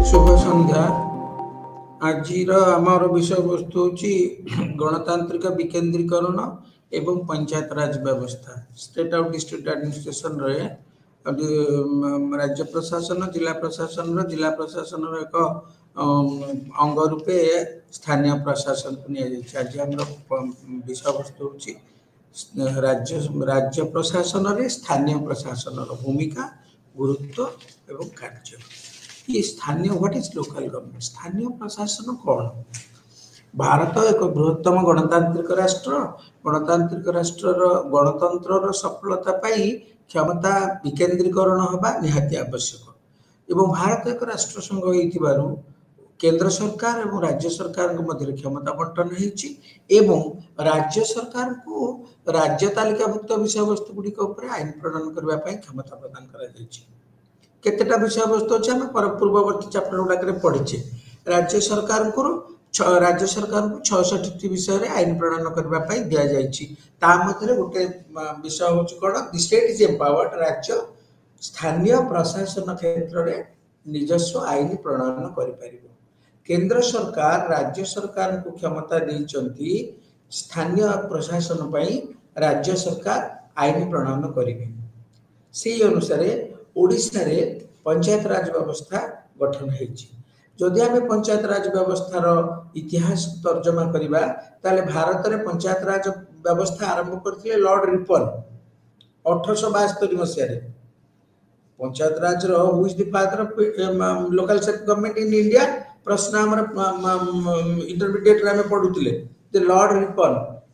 शुभ संध्या। आज आमर विषय वस्तु हूँ गणतांत्रिक विकेंद्रीकरण एवं पंचायत राज व्यवस्था स्टेट ऑफ डिस्ट्रिक्ट एडमिनिस्ट्रेशन राज्य प्रशासन जिला प्रशासन एक अंग रूपे स्थानीय प्रशासन को नि आज आम विषय वस्तु हूँ राज्य प्रशासन रे स्थानीय प्रशासन भूमिका गुरुत्व एवं कार्य। ये स्थानीय व्हाट इज लोकल गवर्नमेंट स्थानीय प्रशासन कौन? भारत एक बृहत्तम गणतांत्रिक राष्ट्र। गणतांत्रिक राष्ट्र गणतंत्र सफलता पाई क्षमता विकेंद्रीकरण होगा निहाती आवश्यक एवं भारत एक राष्ट्र संघ होइथिबारु केंद्र सरकार और राज्य सरकार मध्य क्षमता बंटन होइछि एवं राज्य सरकार को राज्य तालिकाभुक्त विषय वस्तु गुड़िक आईन प्रणयन करबा पई क्षमता प्रदान करा जाइछि। केतेटा विषय वस्तु अच्छे आम पूर्ववर्ती चैप्टर गुड़ाक पढ़ीचे। राज्य सरकार को 66 विषय आईन प्रणयन करने दि जाइए। गोटे विषय हूँ कौन दि स्टेट इज एम्पावर्ड राज्य स्थानीय प्रशासन क्षेत्र में निजस्व आईन प्रणयन कर। केंद्र सरकार राज्य सरकार को क्षमता देइचंती स्थानीय प्रशासन पई राज्य सरकार आईन प्रणयन करेंगे। से अनुसार ओडिशा रे पंचायत राज व्यवस्था गठन होइछि। जदि आम पंचायत राज व्यवस्थार इतिहास तर्जमा करिबा ताले भारत रे पंचायत राज व्यवस्था आरंभ करथिले लॉर्ड रिपन 1872 मसिया रे। पंचायत राज रो who is the father of local self government in India प्रश्न हमर इंटरमीडिएट रे में पढुतिले द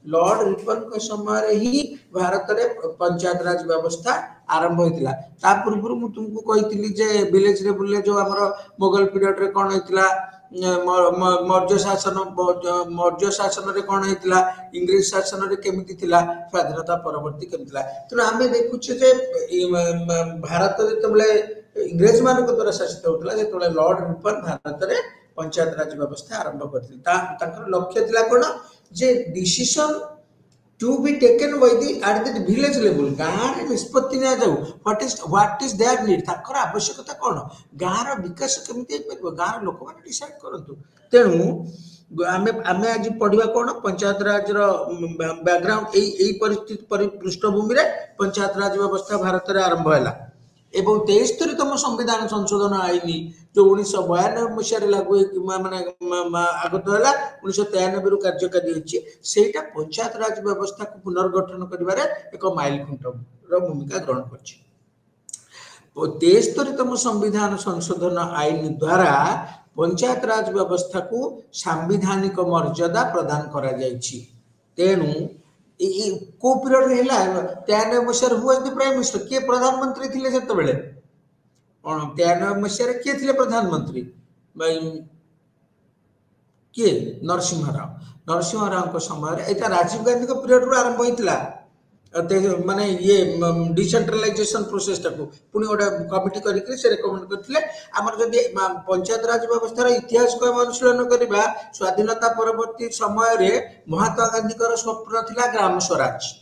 लॉर्ड रिपन के समय ही भारत रे पंचायत राज व्यवस्था आरंभ होइतिला। ता पूर्व मु तुमको कहितली जे विलेज रे बुले जो हमर मुगल पीरियड रे कोन होइतिला मौर्य शासन रे कोन होइतिला इंग्लिश शासन रे केमिति थिला स्वाधीनता परवर्ती केमिति थिला। त आमे देखुछे जे भारत जेतबले इंग्रेज मान को द्वारा शासित होतला जेतबले लॉर्ड रिपन भारत रे पंचायत राज व्यवस्था आरंभ करथिले। ताकर लक्ष्य थिला कोन जे decision to be taken by at the village level गाँव रे निष्पत्ति ना जाऊ व्हाट इज देयर नीड ताकर आवश्यकता कोन गाँव रो विकास केमिति परबो गाँव लोक माने डिसाइड करंतु। तेणु आमे आज पढ़िबा कोन पंचायत राज रो बैकग्राउंड एई परिस्थिति पृष्ठभूमि रे पंचायत राज व्यवस्था भारत रे आरंभ हैला एवं 73तम संविधान संशोधन आईन जो 1992 मसीह लागू माने आगत है 1993 कार्यकारी होती सेटा पंचायत राज व्यवस्था को पुनर्गठन करिबारे एक माइल खुंट भूमिका ग्रहण करछि। 73तम संविधान संशोधन आईन द्वारा पंचायत राज व्यवस्था को सांविधानिक मर्यादा प्रदान करा जाइछि। तेणु को पीरियड हेला 93 मसीह who is the prime minister के प्रधानमंत्री थिले सेते बेले 93 मसीह के थिले प्रधानमंत्री के नरसिंह राव को समय एटा राजीव गांधी को पीरियड रो आरंभ होइतिला माने ये डिसेंट्रलाइजेशन प्रोसेस टाको पुनी गोटे कमिटी करिकरी से रेकमेंड करथिले। हमर जदि पंचायत राज व्यवस्था रो इतिहास को अनुशीलन करिबा स्वाधीनता परवर्ती समय रे महात्मा गांधी को स्वप्न थिला ग्राम स्वराज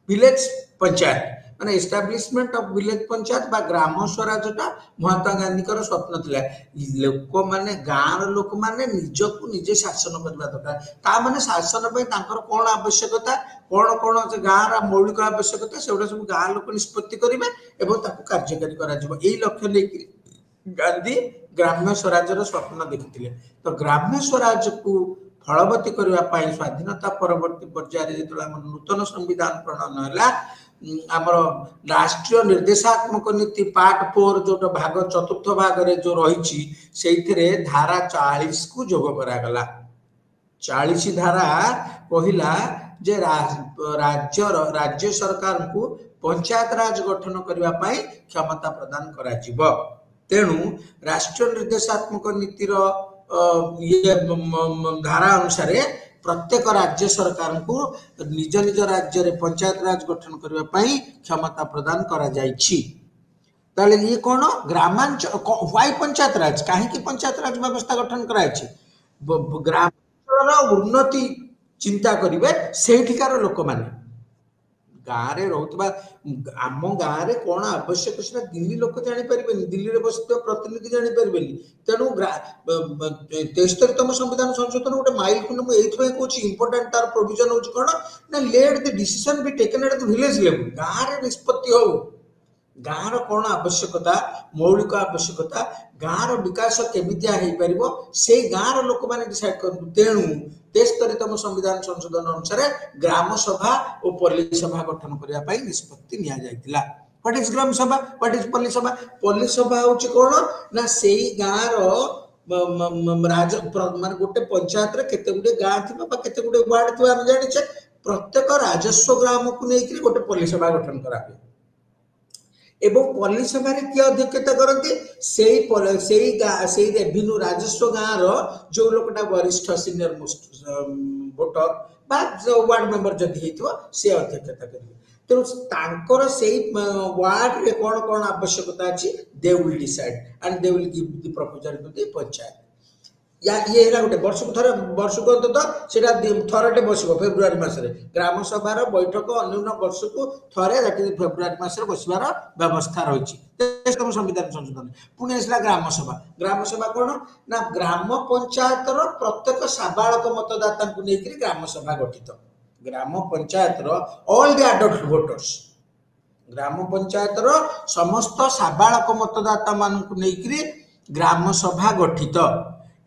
विलेज पंचायत माने एस्टैब्लिशमेंट ऑफ विलेज पंचायत बा ग्राम स्वराज टा महात्मा गांधी को स्वप्न थिला। लोक माने गाँव लोक माने निज को निजे शासन करबा दरकार ता माने शासन पे तांकर कोन आवश्यकता कोन गाँव मौलिक आवश्यकता से सब गाँव लोक निष्पत्ति करेंगे एवं ताको कार्यकारी करा जिवो एई लक्ष्य लेकि गांधी ग्राम्य स्वराज स्वप्न देखिथिले। तो ग्राम्य स्वराज को फलवती करने स्वाधीनता परवर्ती पर्यायर जो नूतन संविधान प्रणयन है आमर राष्ट्रीय निर्देशात्मक नीति पार्ट 4 जो भाग चतुर्थ भाग रे जो रही से धारा 40 को जोग करागला। 40 धारा कहला जे राज्य सरकार को पंचायत राज गठन करने क्षमता प्रदान करा जिवो। तेणु राष्ट्रीय निर्देशात्मक नीतिर ये धारा अनुसार प्रत्येक राज्य सरकार को निज निज राज्य रे पंचायत राज गठन करने क्षमता प्रदान करा जाइछि। ताले ये कौन ग्रामांचल व्हाई पंचायत राज कहीं पंचायत राज व्यवस्था गठन कराइछि ग्रामांचल उन्नति चिंता करिवे सेठिकार लोक माने गाँव में रोकवा आम गाँव में कौन आवश्यक सीना दिल्ली लोक जापर दिल्ली में बस प्रतिनिधि जापर तेणु 73तम संविधान संशोधन गोटे माइलखंड मुझे कौन इंपोर्टाट तार प्रोविजन हूँ कौन ना let the decision be taken at the village level गाँव में निष्पत्ति हो गाँव कौन आवश्यकता मौलिक आवश्यकता गाँव विकास केमितिया हो पार से गाँव लोक मैंने डिसाइड कर तेणु 73तम संविधान संशोधन अनुसार ग्राम सभा और पल्ली सभा गठन करने निष्पत्ति नि व्हाट इज ग्राम सभा व्हाट इज पल्ली सभा हूँ कौन ना से गाँव राज मान गोटे पंचायत केते गुडे गाँ थी केते गुडे वार्ड थी आम जाने प्रत्येक राजस्व ग्राम को लेकिन गोटे पल्ली सभा गठन करा एवं पल्ली सभा किए अध्यक्षता करती से रेभिन्यू राजस्व गाँव जो लोकटा वरिष्ठ सीनियर मोस्ट वोटर बा वार्ड मेंबर जदि सी अध्यक्षता करेंगे तेणु से वार्ड रे कौन कौन आवश्यकता अच्छी they will decide and they will give the proposal to the panchayat या ये है गोटे वर्ष को थरे थरटे बस फेब्रुआरी मसरे ग्राम सभार बैठक अन्यून वर्ष को थरे फेब्रुआरी मसरे बसवार व्यवस्था रही संविधान संशोधन पुणी आसला ग्राम सभा कौन ना ग्राम पंचायत प्रत्येक साबालक मतदाता को लेकर ग्राम सभा गठित ग्राम panchayat all the adult voters ग्राम पंचायत समस्त साबालक मतदाता मान को लेकर ग्राम सभा गठित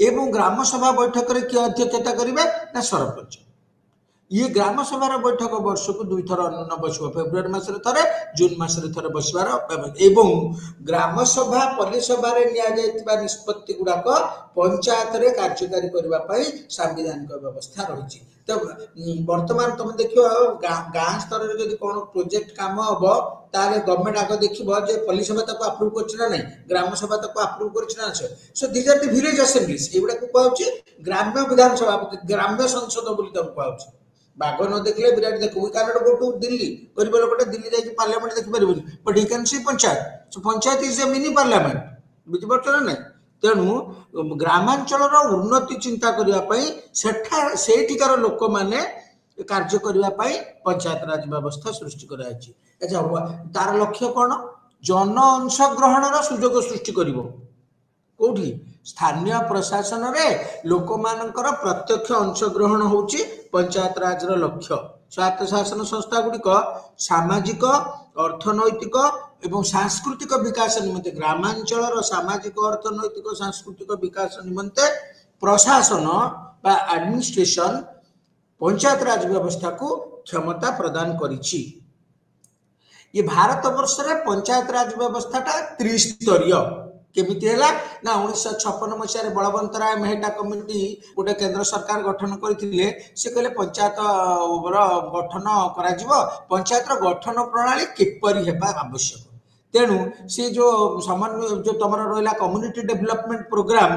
एवं ग्राम सभा बैठक रे किए अध्यक्षता करेंगे ना सरपंच ये ग्राम सभार बैठक वर्ष को 2 थर अन्य बस फेब्रुआरी मसरे थरे जून मसरे थरे बसवार एवं ग्राम सभा पल्ली सभा निष्पत्ति गुड़ाक पंचायत रे कार्यकारी करने सांविधानिक व्यवस्था रही तो वर्तमान तुम देख गाँ स्तर में जब कौन प्रोजेक्ट काम हम ताले गवर्नमेंट आगे देखो जे पल्ली सभा तक अप्रूव कर ना ग्राम सभा तक अप्रूव कर so these are the village assemblies एगुड़ा कहूँ ग्राम्य विधानसभा ग्राम्य संसद बोली कहूँ बाघ न देखले विराट देखो we can not go to Delhi गरीब लोकटा दिल्ली जाके पार्लियामेंट देखि परिबनी but he can see panchayat so panchayat is a mini parliament बुझि पड़छ ना नहीं तेणु ग्रामांचल उन्नति चिंता करने सेठिकार लोक मैंने कार्य करने पंचायत राज व्यवस्था सृष्टि कर तार लक्ष्य कौन जन अंशग्रहण सुजोग सृष्टि कर कौटी स्थानीय प्रशासन रे लोक मानकर प्रत्यक्ष अंशग्रहण होची पंचायत राज लक्ष्य स्वायत्त शासन संस्था गुड़िक सामाजिक अर्थनैतिक एवं सांस्कृतिक विकास निमंते ग्रामांचल सामाजिक अर्थनैतिक सांस्कृतिक विकास निमंते प्रशासन बा एडमिनिस्ट्रेशन पंचायत राज व्यवस्था को क्षमता प्रदान करिछि ये भारत वर्ष रे पंचायत राज व्यवस्थाटा त्रिस्तरीय केमिति हैला ना 1956 मसीह बलवंत राय मेहटा कमिटी गोटे केंद्र सरकार गठन करथिले से कहले पंचायत गठन करा पंचायत गठन प्रणाली किपरि हेबा आवश्यक तेणु से जो समन्वय जो तुम रहा कम्युनिटी डेवलपमेंट प्रोग्राम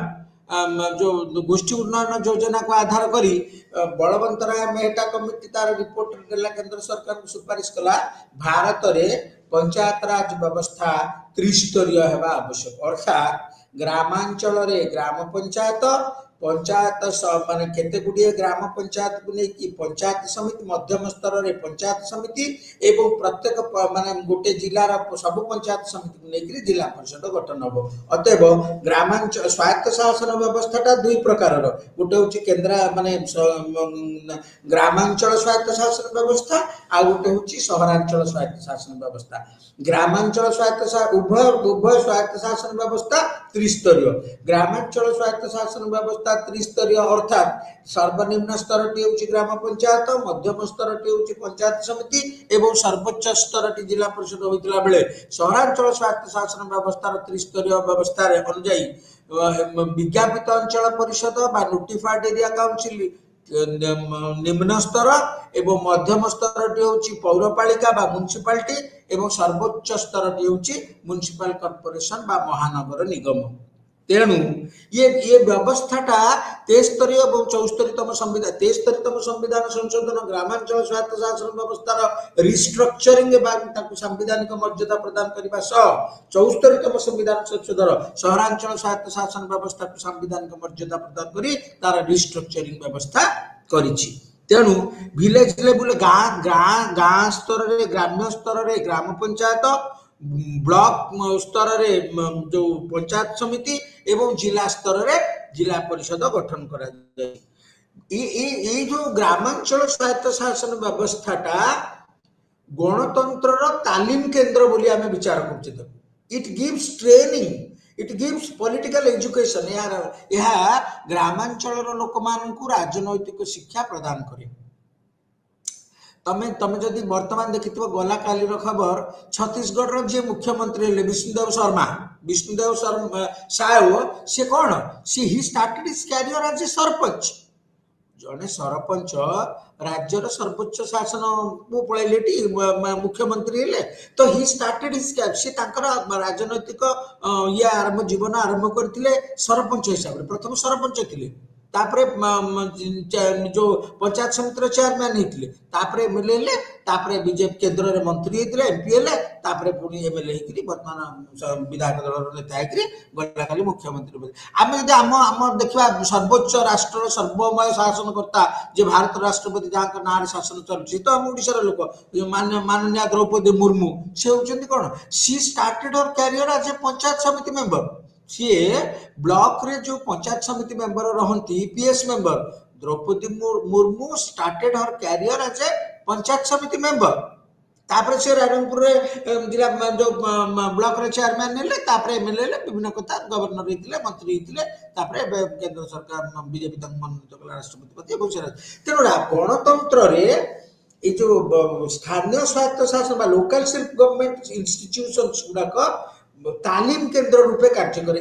जो गोष्ठी उन्नयन योजना को आधार करी बलवंत राय मेहटा कमिटी तार रिपोर्ट देला केंद्र सरकार को सुपारिश कला भारत रे पंचायत राज व्यवस्था त्रिस्तरीय हेबा आवश्यक अर्थात ग्रामांचल रे ग्राम पंचायत पंचायत माने केते गुडिए ग्राम पंचायत को लेकिन पंचायत समिति मध्यम स्तर रे पंचायत समिति एवं प्रत्येक माने गोटे जिलार सब पंचायत समिति को लेकिन जिला परिषद गठन हो अतएव ग्रामांचल स्वायत्त शासन व्यवस्थाटा दुई प्रकार गोटे होची केंद्र माने ग्रामांचल स्वायत्त शासन व्यवस्था आ गोटे होची शहरांचल स्वायत्त शासन व्यवस्था ग्रामांचल स्वायत्त उभय स्वायत्त शासन व्यवस्था त्रिस्तरीय ग्रामांचल स्वायत्त शासन व्यवस्था त्रिस्तरीय अर्थात सर्वनिम्न स्तरटी होची ग्राम पंचायत मध्यम स्तरटी होची पंचायत समिति एवं सर्वोच्च स्तरटी जिला परिषद होइतला बेले शहरांचल स्वायत्त शासन व्यवस्था त्रिस्तरीय व्यवस्था रे अनुଯାयी विज्ञापित अंचल परिषद बा नोटिफाइड एरिया काउंसिल निम्न स्तर एवं मध्यम स्तरटी होची पौरपालिका बा म्युनिसिपालिटी एवं सर्वोच्च स्तरटी होची म्युनिसिपल कॉर्पोरेशन बा महानगर निगम तेणु ये व्यवस्थाटा 73 और 74तम संविधान संशोधन ग्रामांचल स्वायत्त शासन व्यवस्थार रिस्ट्रक्चरिंग सांविधानिक मर्यादा प्रदान करने 74तम संविधान संशोधन शहरांचल स्वायत्त शासन व्यवस्था को सांविधानिक मर्यादा प्रदान करी तार रिस्ट्रक्चरिंग व्यवस्था करिछि तेणु विलेज लेवल गाँ गाँ गाँ स्तर रे ग्राम्य स्तर रे ग्राम पंचायत ब्लॉक स्तर रे जो पंचायत समिति एवं जिला स्तर रे जिला परिषद गठन करा जाय। ये जो ग्रामांचल स्वायत्त शासन व्यवस्थाटा गणतंत्र तालीम केन्द्र बोली आमे विचार करछे। It gives training, it gives political education. यह ग्रामांचल लोक मानकु राजनैतिक शिक्षा प्रदान करे। तमे तमे जदि वर्तमान देखिथिबो गला काली खबर छत्तीसगढ़ रो जे मुख्यमंत्री हेले विष्णुदेव शर्मा साव से कौन सी he started his career as a sarpanch. जने सरपंच राज्यर सर्वोच्च शासन को पळैलेटी मुख्यमंत्री हेले तो ही स्टार्टेड हिज कैरियर से तांकर राजनैतिक या आरंभ जीवन आरंभ करथिले सरपंच हिसाब रे। प्रथम सरपंच थिले, तापरे जो पंचायत समिति चेयरमैन होते, तापरे एमएलए हेले, तापरे बीजेपी केंद्र रे मंत्री होते, एमपी हेले, तापरे पुणी एमएलए होकरी वर्तमान विधायक दल नेता होकरी गला खाली मुख्यमंत्री बोले। आम जब आम आम देखा सर्वोच्च राष्ट्र सर्वमय शासनकर्ता जे भारत राष्ट्रपति जहाँ ना शासन चलुची तो आम ओडिशार लोक माननीय द्रौपदी मुर्मू से होउछन्ती कोन she started her career as a panchayat samiti member. सी ब्लॉक रे जो पंचायत समिति मेंबर रहंती PS member Droupadi Murmu started her career as a panchayat samiti member. तापरे से रायरंगपुर रे जिला जो ब्लॉक रे चेयरमैन हेले, तापरे एमएलए हेले, विभिन्न कथा गवर्नर हेतिले, मंत्री हेतिले, तापरे केंद्र सरकार बीजेपी तक मनोनीत कला राष्ट्रपति पद एवं से तेणु गणतंत्र रे ए जो स्थानीय स्वायत्त शासन बा लोकल सेल्फ गवर्नमेंट इंस्टीट्यूशंस गुडाक तालीम केन्द्र रूपे कार्य करे।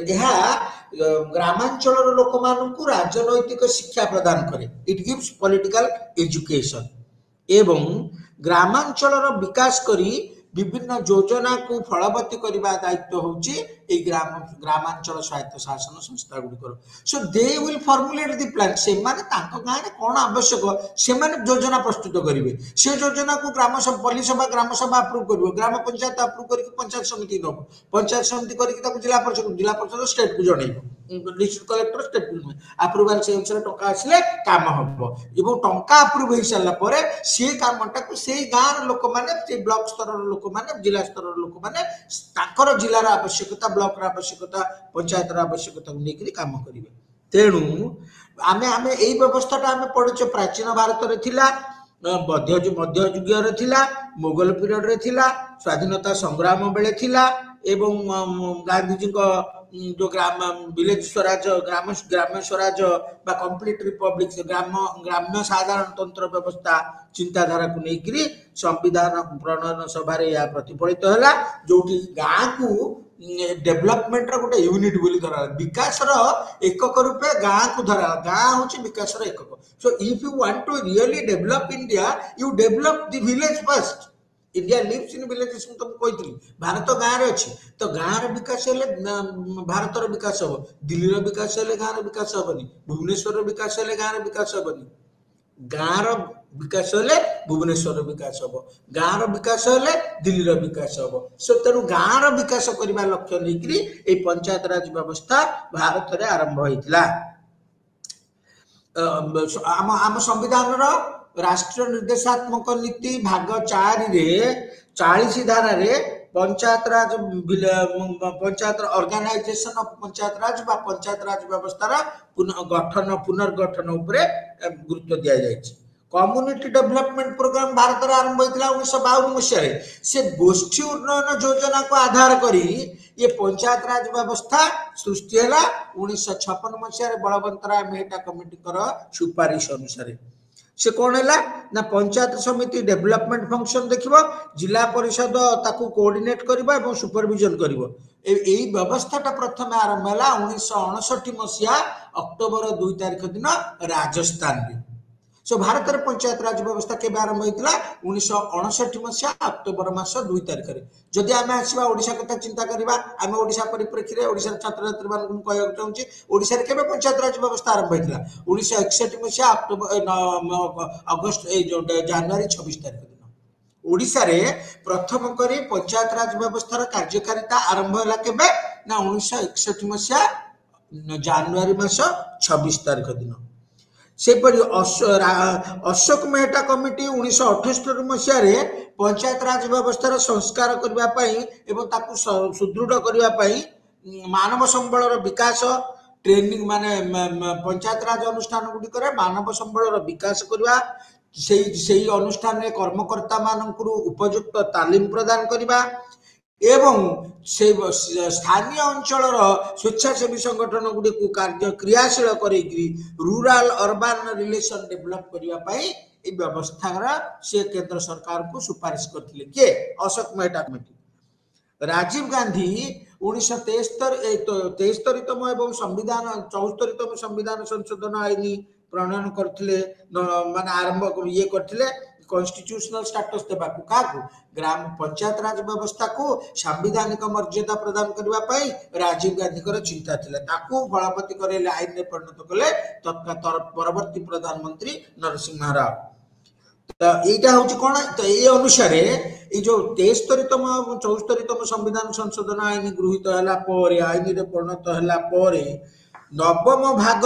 ग्रामांचल लोक मानकु राजनैतिक शिक्षा प्रदान करे। इट गिव्स पॉलिटिकल एजुकेशन एवं ग्रामांचल विकास करी विभिन्न योजना को फलवती करने दायित्व होची ग्रामांचल स्वायत्त शासन संस्था गुड़िकर। So they will formulate the plan. से माने तांको गाँ रे कोन आवश्यक से माने योजना प्रस्तुत करिवे। से योजना को ग्राम सभा पल्लीसभा ग्राम सभा अप्रूव करिवो, ग्राम पंचायत अप्रूव करके पंचायत समिति दबो, पंचायत समिति करके ताको जिला परिषद स्टेट को जणैबो, डिस्ट्रिक्ट कलेक्टर स्टेट को अप्रूवल से अनुसार टंका आसिले काम हबो एवं टंका अप्रूव हो सारा परे से कामटा को से गाँव लोक माने से ब्लॉक स्तर लोक माने जिला स्तर लोक माने ताकर जिलार आवश्यकता ब्लॉक आवश्यकता पंचायत आवश्यकता को लेकर काम करेंगे। तेणु आमे आमे एई व्यवस्थाटा आमे पढ़ुचे प्राचीन भारत रे थिला, मध्य युग रे थिला, मुगल पीरियड रे थिला, स्वाधीनता संग्राम बेले थिला एवं गांधी जी को जो ग्राम विलेज स्वराज ग्राम्य स्वराज बा कंप्लीट रिपब्लिक ग्राम्य साधारण तंत्र व्यवस्था चिंताधारा को लेकर संविधान प्रणयन सभा या प्रतिफलित है जो गाँ को डेवलपमेंट गोटे यूनिट बोली धरा विकास एकक रूपे गाँ को धरा गाँ हूँ विकास एकक। So if you want to really develop India you develop the village first. India lives in villages में तुम कहती भारत गाँव रे अच्छी तो गाँव रे विकास हेले भारत विकास हम, दिल्ली रो विकास हेले गाँव रे विकास हेनी, भुवनेश्वर रो विकास हेले गाँव रे विकास हेनी, गाँव रो विकास हेले भुवनेश्वर रो विकास हम, गाँव रो विकास हेले दिल्ली रो विकास हम। सो तेणु गाँव रो विकास करबा लक्ष्य लेकरी ए पंचायत राज व्यवस्था भारत रे आरंभ होइतिला। आम संविधान रो राष्ट्रीय निर्देशात्मक नीति भाग 4 रे 40 धारा रे पंचायत राज ऑर्गेनाइजेशन ऑफ पंचायत राज बा पंचायत राज व्यवस्था पुनर्गठन उपरे गुरुत्व दिया जायछि। कम्युनिटी डेवलपमेंट प्रोग्राम भारत रे आरंभ होइतिला 1952 मसीह से गोष्ठी उन्नयन योजना को आधार करी ये पंचायत राज व्यवस्था सृष्टि हैला। 1956 मसीह बलवंत राय मेहता कमिटी सुपारिश अनुसार से कौन है ना पंचायत समिति डेवलपमेंट फंक्शन देखिबो, जिला परिषद ताकू कोऑर्डिनेट करिबो एवं सुपरविजन करिबो। एई व्यवस्थाटा प्रथम आरंभ हैला 1959 मसीहा अक्टोबर 2 तारिख दिन राजस्थान रे। सो भारत रे पंचायत राज व्यवस्था के आरंभ होइतिला 1959 मसीहा अक्टोबर मास 2 तारिख रे। जदि आमे आसीबा ओडिशा कथा चिंता करिबा आमे ओडिशा परिप्रेक्षी रे ओडिशा छात्र छात्री मानकु कहय चाहूची ओडिशा रे केबे पंचायत राज व्यवस्था आरंभ होइतिला 1961 मसीहा अगस्त जनवरी 26 तारिख दिन ओडिशा रे प्रथम करी पंचायत राज व्यवस्था कार्यकारिता आरंभ होला केबे ना 1961 मसीहा जनवरी मास 26 तारिख दिन। सेपरि अशोक मेहता कमिटी 1978 मसीह पंचायत राज व्यवस्था संस्कार करने सुदृढ़ करने मानव संबल विकास ट्रेनिंग माने पंचायत राज अनुष्ठान गुड़िक मानव संबल विकास करवा से अनुष्ठान कर्मकर्ता मानक उपयुक्त तालीम प्रदान करवा एवं से स्थानीय अंचल स्वेच्छासेवी संगठन गुड़ी को कार्य क्रियाशील करी रूराल अर्बान रिलेशन डेवलप करने व्यवस्था से केंद्र सरकार को सुपारिश करते किए अशोक मेहता कमिटी। राजीव गांधी 1973तम एवं संविधान 74तम संविधान संशोधन आईन प्रणयन करथिले माने आरंभ ये करथिले कॉन्स्टिट्यूशनल स्टेटस देबा को काकू ग्राम पंचायत राज व्यवस्था को संवैधानिक मर्यादा प्रदान करबा पई राजीव गांधी कर चिंता थिला ताकू फलपति करेले आईन रे परिणत कले तत्काल परवर्ती प्रधानमंत्री नरसिंह राव। तो यहाँ हूँ कौन तो ये अनुसार ये जो 73तम 74तम संविधान संशोधन आईन गृहीत है आईन रे परिणत है नवम भाग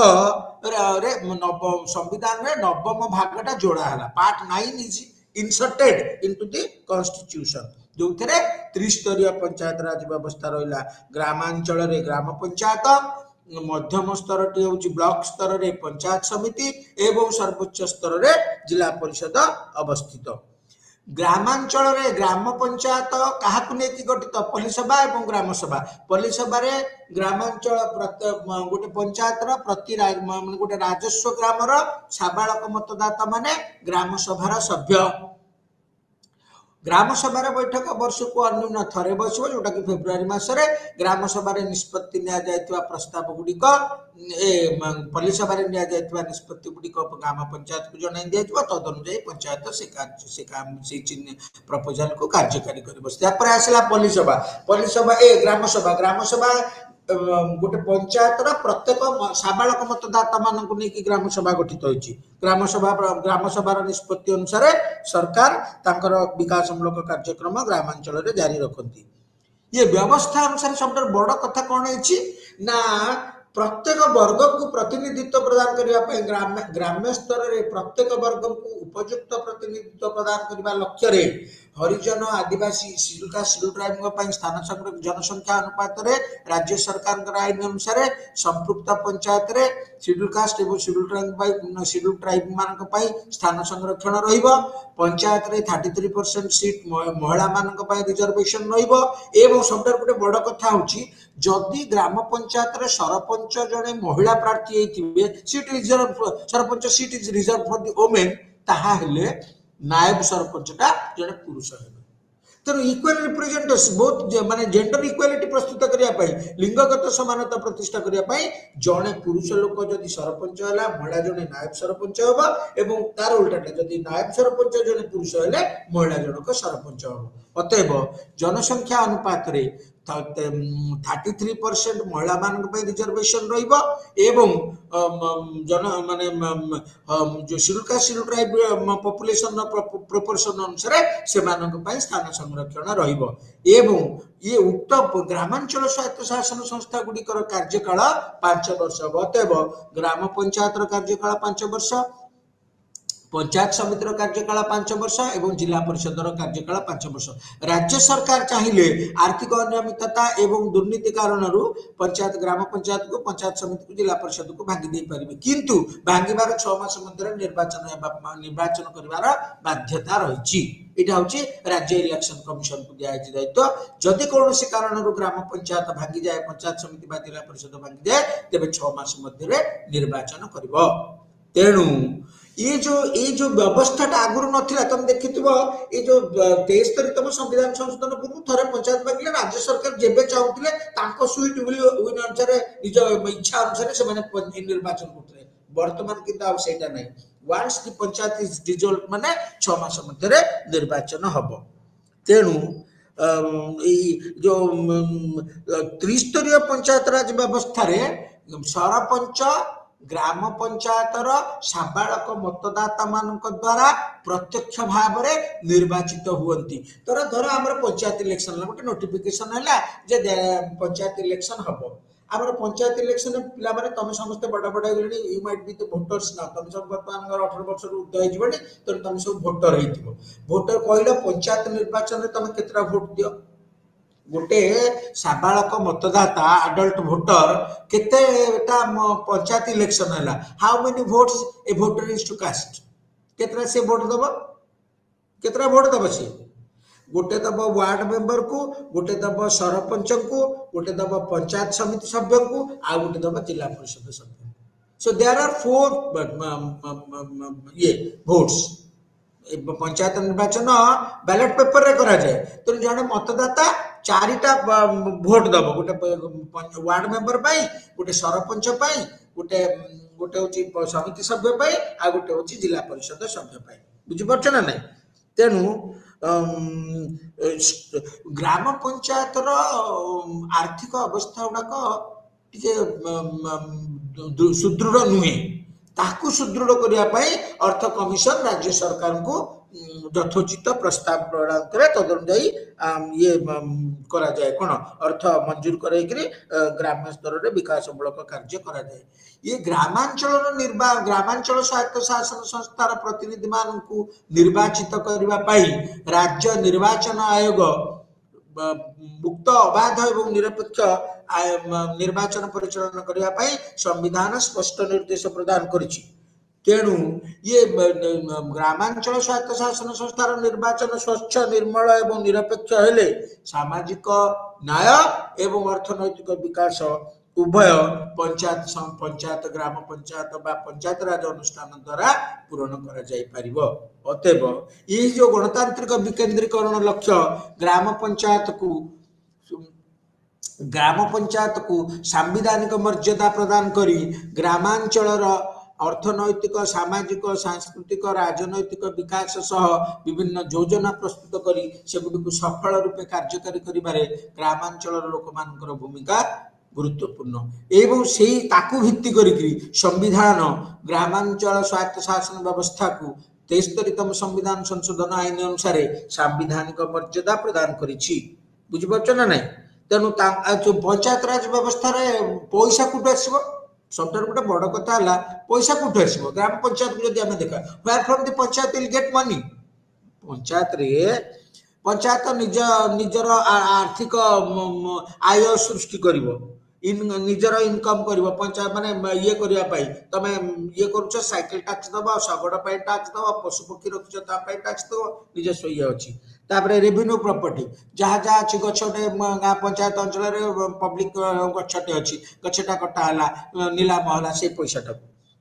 संविधान रे नवम भागटा जोड़ा है part 9 is inserted into the constitution जो थे त्रिस्तरीय पंचायत राज व्यवस्था रहा ग्रामांचल रे ग्राम पंचायत मध्यम स्तर टी हूँ ब्लॉक स्तर रे पंचायत समिति एवं सर्वोच्च स्तर रे जिला परिषद अवस्थित ग्रामांचल रे ग्राम पंचायत क्या गठित पल्लीसभा एवं ग्राम सभा पल्लीसभा रे ग्रामांचल गोटे पंचायत प्रति गोटे राजस्व ग्रामर साबालक मतदाता माने ग्राम सभार सभ्य ग्राम सभार बैठक वर्ष को अन्यून थरे बस जोटा कि फेब्रुआरी मसरे ग्राम सभा निष्पत्ति निया प्रस्ताव गुड़िक पल्लीसभा निष्पत्ति गुड़िक ग्राम पंचायत को जन दिया तदनुजाई पंचायत से प्रपोजाल को कार्यकारी कर आसला पल्लीसभा पल्लीसभा ग्राम सभा गोटे पंचायत प्रत्येक साबालक मतदाता मानक नहीं ग्राम सभा गठित होती ग्राम सभार निष्पत्ति अनुसार सरकार तांकर विकासमूलक कार्यक्रम ग्रामांचल रे जारी रखती ये व्यवस्था अनुसार सब बड़ कथा कौन है ना प्रत्येक वर्ग को प्रतिनिधित्व प्रदान करने ग्राम्य स्तर में प्रत्येक वर्ग को उपयुक्त प्रतिनिधित्व प्रदान करने लक्ष्य रे हरिजन आदिवासी शिड्यूल ट्राइब स्थान जनसंख्या अनुपात रे राज्य सरकार आईन अनुसार संपृक्त पंचायत रे शिड्यूल कास्ट और शिड्यूल ट्राइब मान स्थान संरक्षण रहिबो पंचायत रे 33% सीट महिला मान रिजर्वेशन रहिबो एवं सबटा गोटे बड़ कथा होची जदि ग्राम पंचायत रे सरपंच जने महिला प्रार्थी होइथिबे seat reserve sarpanch seat is reserve for the women ताहा हेले नायब सरपंचटा जने पुरुष हेबे तेणु इक्वल रिप्रेजेंटेशन बहुत माने जेंडर इक्वालिटी प्रस्तुत करने लिंगगत समानता प्रतिष्ठा करने जड़े पुरुष लोक जदि सरपंच है महिला जड़े नायब सरपंच हम एवं तार उल्टाटा जदि नायब सरपंच जड़े पुरुष है महिला जनक सरपंच हम अतएव जनसंख्या अनुपात रे 33% महिला मान रिजर्वेशन एवं जन माने जो शिड्यूल ट्राइब पॉपुलेशन प्रोपोर्शन अनुसार से स्थान संरक्षण एवं ये उक्त ग्रामांचल स्वायत्त शासन संस्था गुड़िकर कार्यकाल 5 वर्ष अतएव ग्राम पंचायत कार्यकाल 5 वर्ष पंचायत समितिर कार्यकाल 5 वर्ष एवं जिला परिषद कार्यकाल 5 वर्ष राज्य सरकार चाहिए आर्थिक अनियमितता एवं दुर्नीति कारण पंचायत ग्राम पंचायत को पंचायत समिति को जिला परिषद को भांगी दे पारिबे किंतु भांगिबार 6 मास मध्य निर्वाचन करिवार बाध्यता रही एटा होची राज्य इलेक्शन कमिशन को दिया दायित्व जदि कौन से कारण ग्राम पंचायत भांगी जाए पंचायत समिति बा जिला परिषद भांगी जाए तेबे 6 मास मध्य निर्वाचन करिवो तेणु ये जो व्यवस्था आगुरी नथिला तुम देखिथिबो ये जो 73तम संविधान संशोधन पूर्व थरे पंचायत भांगिले राज्य सरकार जेबे चाहुथिले तांको स्वीट विन अनुसार निज इच्छा अनुसार से माने निर्वाचन करथले वर्तमान किंतु आ सेटा नै once the panchayat is dissolve माने 6 मास मध्य निर्वाचन हबो तेणु जो त्रिस्तरीय पंचायत राज व्यवस्था रे सरपंच ग्राम पंचायतर साबालक मतदाता मानक द्वारा प्रत्यक्ष भाव में निर्वाचित हुअंती धर आमर पंचायत इलेक्शन गोटे नोटिफिकेशन है जे पंचायत इलेक्शन हम आमर पंचायत इलेक्शन पिला माने तुम समस्त बड़ बड़ गले you might be the voters ना तुम सब बर्तमान 18 वर्ष ऊर्ध्व होइजबनी तो तुम सब वोटर होइथिबो वोटर कहला पंचायत निर्वाचन में तुम केतरा वोट दियो गोटे साबालक मतदाता अडल्ट वोटर केतेटा पंचायत इलेक्शन है how many votes a voter is to cast केतरा से वोट दब केतरा वोट दब से गोटे दब वार्ड मेंबर को गोटे दब सरपंच को गोटे दब पंचायत समिति सभ्य को आ गोटे दब जिला परिषद सभ्य सो देयर आर 4 ये वोट्स पंचायत निर्वाचन बैलेट पेपर रे करा जाए तो जने मतदाता 4टा भोट दब गोटे वार्ड मेंबर पाई गोटे सरपंच पाई गोटे गोटे होची समिति सभ्य पाई आ गोटे होची जिला परिषद सभ्य पाई बुझी परछ ना नहीं तेनु ग्राम पंचायत रो आर्थिक अवस्था गुड़ाक सुदृढ़ नुहे ताकू सुदृढ़ करने अर्थ कमिशन राज्य सरकार को यथोचित प्रस्ताव प्रदान करे तदनुजाई ये करा जाए कौन अर्थ मंजूर कराई ग्राम स्तर में विकासमूलक कार्य करा जाए ये ग्रामांचल ग्रामांचल स्वायत्त शासन संस्थार प्रतिनिधि मान निर्वाचित करने राज्य निर्वाचन आयोग मुक्त अबाध एवं निरपेक्ष निर्वाचन परिचालन करने संविधान स्पष्ट निर्देश प्रदान करिछि तेणु ये ग्रामांचल स्वायत्त शासन संस्थार निर्वाचन स्वच्छ निर्मल एवं निरपेक्ष हेले सामाजिक न्याय एवं अर्थनैतिक विकास उभय पंचायत ग्राम पंचायत बा पंचायत राज अनुष्ठान द्वारा पूरण करा जाई परिबो अतएव ये जो गणतांत्रिक विकेंद्रीकरण लक्ष्य ग्राम पंचायत को सांविधानिक मर्यादा प्रदान करी ग्रामांचल अर्थनैतिक सामाजिक सांस्कृतिक राजनैतिक विकास सह विभिन्न योजना प्रस्तुत करी सेगुडी सफल रूपे कार्यकारी करिबारे ग्रामांचल लोक मानकर भूमिका गुरुत्वपूर्ण एवं से ताकू भित्ति करी संविधान ग्रामांचल स्वायत्त शासन व्यवस्था को 73तम संविधान संशोधन आईन अनुसार सांविधानिक मर्यादा प्रदान करिछि बुझि परछ ना नहीं तेनु पंचायत राज व्यवस्था रे पैसा कुट आसीबो सबटर गोटे बड़ कथा है पैसा कुट आसीबो ग्राम पंचायत को जदि आमे देखा where from the panchayat will get money panchayat निजर आर्थिक आय सृष्टि करिवो निजर इनकम करिवो पंचायत माने ये करिया पाई तमे ये करूछ साइकिल टैक्स दबा शगड़ पाई टैक्स दबा पशु पक्षी रखुछ ता पाई टैक्स दबा निजस्व ये अछि तापरे रेवेन्यू प्रॉपर्टी जहाँ जहाँ अच्छी गछटे गाँ पंचायत अंचल पब्लिक गछटे अच्छी गछटा कटा है नीलाम है से पैसा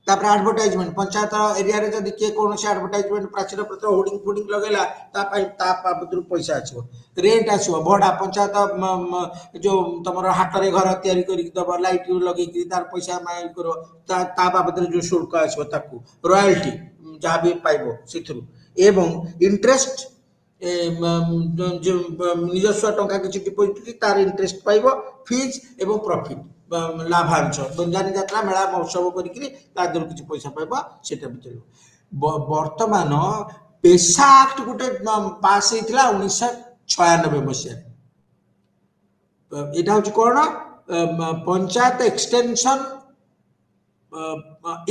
तापर एडवर्टाइजमेंट पंचायत एरिया रे जदि के कौन से एडवर्टाइजमेंट प्राचीर पत्र होर्डिंग फोर्डिंग लगेला बाबद पैसा आसो रेंट आसो भड़ा पंचायत जो तुम हाट रे घर तैयारी दब लाइट लगे तार पैसा करो ता बाबद जो शुल्क आसो ताकू रॉयल्टी जहाँ भी पाइबो सिथरु एवं इंटरेस्ट निजस्व टंका किसी डिपोजिट तार इंटरेस्ट पाइबो फीस एवं प्रॉफिट लाभांश बंजानी यात्रा मेला महोत्सव करी किसी पैसा पाइबा सेटा भी चलो वर्तमान पेशा एक्ट गोटे पास होता 1996 मसीह यहाँ हूँ कौन panchayat extension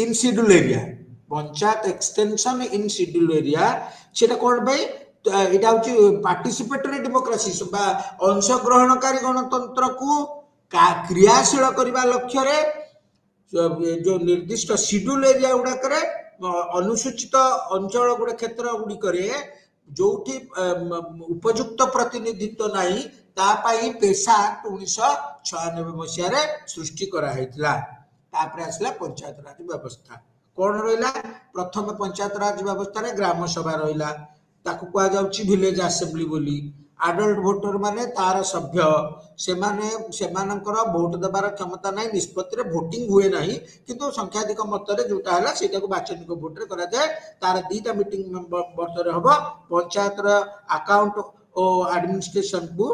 in schedule area panchayat extension in schedule area से कौन भाई यहाँ हूँ पार्टिसिपेटरी डेमोक्रेसी अंशग्रहणकारी गणतंत्र को क्रियाशील करने लक्ष्य रे जो निर्दिष्ट शेड्यूल एरिया गुड़ाक अनुसूचित अंचल गुड़े क्षेत्र गुड़िक जो उपयुक्त प्रतिनिधित्व नहीं तापाई पेशा एक्ट 1996 मसीह सृष्टि कराइला आसला पंचायत राज व्यवस्था कौन रहा प्रथम पंचायत राज व्यवस्था ग्राम सभा रहा ताकू कहुच्छी विलेज आसेम्बली बोली आडल्ट भोटर माने तार सभ्य सेमानकर भोट देवार क्षमता नहीं निष्पत्ति भोटिंग हुए नहीं किंतु संख्याधिक मतरे जोटा है से बाचनिक भोटे करा जाए तार 2टा मीटिंग वर्ष हम पंचायत अकाउंट और एडमिनिस्ट्रेशन को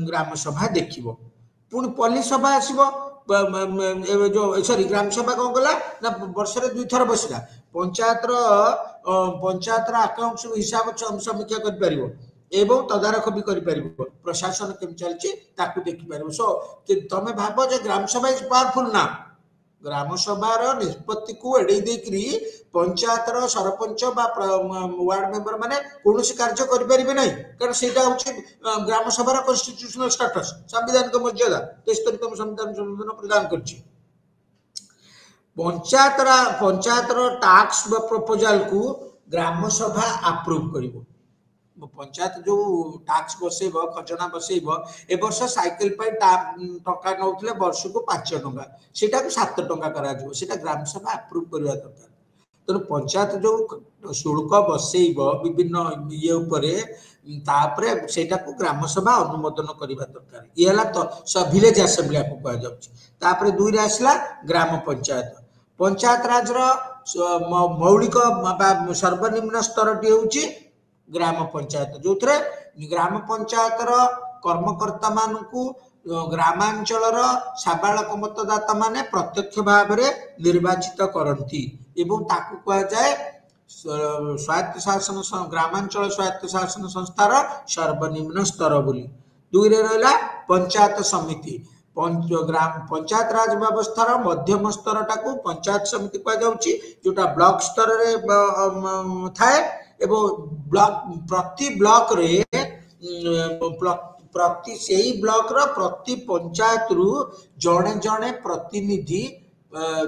ग्राम सभा देखिबो पुणी पल्ली सभा आसीबो जो सॉरी ग्राम सभा कौन कला ना वर्ष रे 2 थर बसिला पंचायत अकाउंट हिसाब समीक्षा कर पारिबो एवं तदारख भी कर प्रशासन केम चलती देखिपर सो कि तुम भाव जे ग्राम सभा इज पावरफुल ना ग्राम सभार निष्पत्ति को एड़े देकरी पंचायतर सरपंच वार्ड मेंबर माने कौन कार्य करें ना कारण से ग्राम सभार कन्स्टिट्यूशनल स्टेटस संविधानिक मर्यादा 73तम संविधान संशोधन प्रदान कर पंचायतर टैक्स प्रपोजल को ग्राम सभा अप्रूव कर पंचायत जो टैक्स बसैब खजना बसैब ए वर्ष साइकिल टंका नौले वर्ष को 5 टंका सेटा 7 टंका करा ग्राम सभा अप्रूव करवा दरकार तेणु पंचायत जो शुल्क बसैब विभिन्न ये उपरे तापरे सेटा को ग्राम सभा अनुमोदन करवा दरकार ये हला तो विलेज असेंबली को कहा जाउछि दुई रे आसला ग्राम पंचायत राज मौलिक सर्वनिम्न स्तर टी होउछि ग्राम पंचायत जो ग्राम पंचायतर कर्मकर्ता मानू ग्रामांचल साबालक मतदाता माने प्रत्यक्ष भाव में निर्वाचित करती कह जाए स्वायत्त शासन ग्रामांचल स्वायत्त शासन संस्थार सर्वनिम्न स्तर बोली दुई रे रहा पंचायत समिति पंचायत राज व्यवस्थार मध्यम स्तर टाकू पंचायत समिति कह जाउछि जोटा ब्लॉक स्तर रे थाए एवं ब्लॉक प्रति ब्लॉक रे प्रति सेही ब्लॉक रो प्रति पंचायत रु जड़े जड़े प्रतिनिधि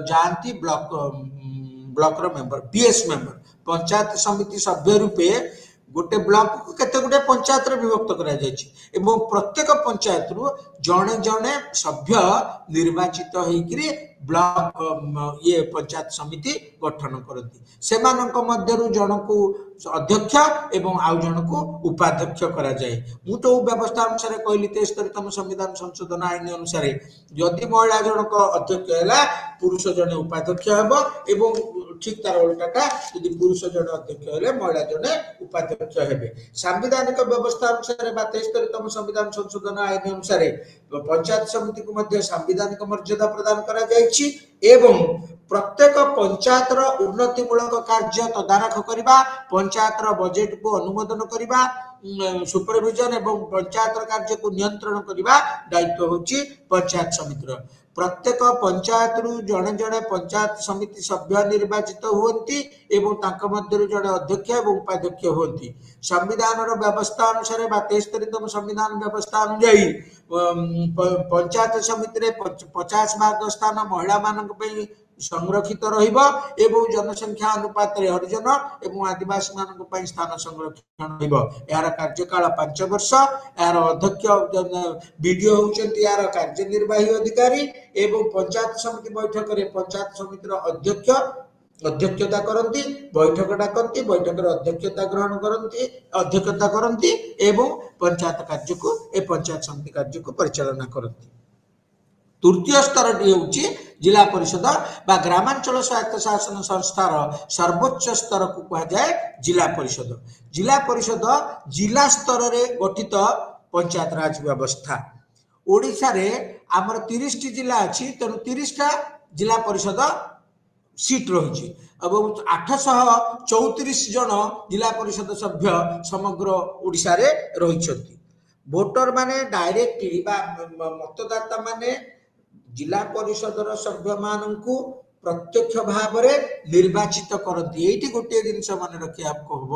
जानती ब्लॉक रो मेंबर बीएस मेंबर पंचायत समिति सभ्य रूपे गोटे ब्लॉक को केते गोटे पंचायत रे विभक्त करा जायछि एवं प्रत्येक पंचायत रु जड़े जड़े सभ्य निर्वाचित होइकरी ब्लॉक ये पंचायत समिति गठन करती से मध्यरु जनकु अध्यक्ष एवं आउ जनकु उपाध्यक्ष करा जाए मु तो व्यवस्था अनुसार कहली 73तम संविधान संशोधन आईन अनुसार यदि महिला जनक अध्यक्ष है पुरुष जने उपाध्यक्ष हेबो एवं ठीक तार उल्टाटा यदि पुरुष जने अध्यक्ष है महिला जने उपाध्यक्ष हेबे सांविधानिक व्यवस्था अनुसार 73तम संविधान संशोधन आईन अनुसार पंचायत समिति को मध्य सांविधानिक मर्यादा प्रदान करा जायछि एवं प्रत्येक पंचायतर उन्नतिमूलक कार्य तदारख करबा पंचायतर बजेट को अनुमोदन करबा सुपरविजन एवं पंचायतर कार्य को नियंत्रण करबा दायित्व होछि पंचायत समितिर प्रत्येक पंचायत रु जड़े जड़े पंचायत समिति सभ्य निर्वाचित होती एवं तांका मध्यरु जड़े अध्यक्ष एवं उपाध्यक्ष होती संविधान व्यवस्था अनुसार 73तम संविधान व्यवस्था अनुଯାयी पंचायत समिति रे 50% स्थान महिला मानक पई संरक्षित रहिबो एवं जनसंख्या अनुपात रे हरिजन एवं आदिवासी मानक पई स्थान संरक्षण रहिबो यार कार्यकाल 5 वर्ष यार अध्यक्ष बीडीओ होचंती यार कार्यनिर्वाही अधिकारी एवं पंचायत समिति बैठक रे पंचायत समिति रो अध्यक्ष अध्यक्षता करती बैठक डाकती बैठक अध्यक्षता ग्रहण करती अध्यक्षता करती एवं पंचायत कार्य को ए पंचायत समिति कार्य को परिचालना करती तृतीय स्तर टी होउछि जिला परिषद बा ग्रामांचल स्वायत्त शासन संस्थार सर्वोच्च स्तर को कहा जाए जिला परिषद जिला स्तर रे गठित पंचायत राज व्यवस्था ओडिशा रे हमर 30 टी जिला अछि तेनु 30 टा जिला परिषद सीट रही 834 जन जिला परिषद सभ्य समग्र ओडिशा रे रही वोटर माने डायरेक्टली बा मतदाता माने जिला परिषदर सभ्य मानकु प्रत्यक्ष भाव में निर्वाचित करती ये गोटे जिनस मन रखा हम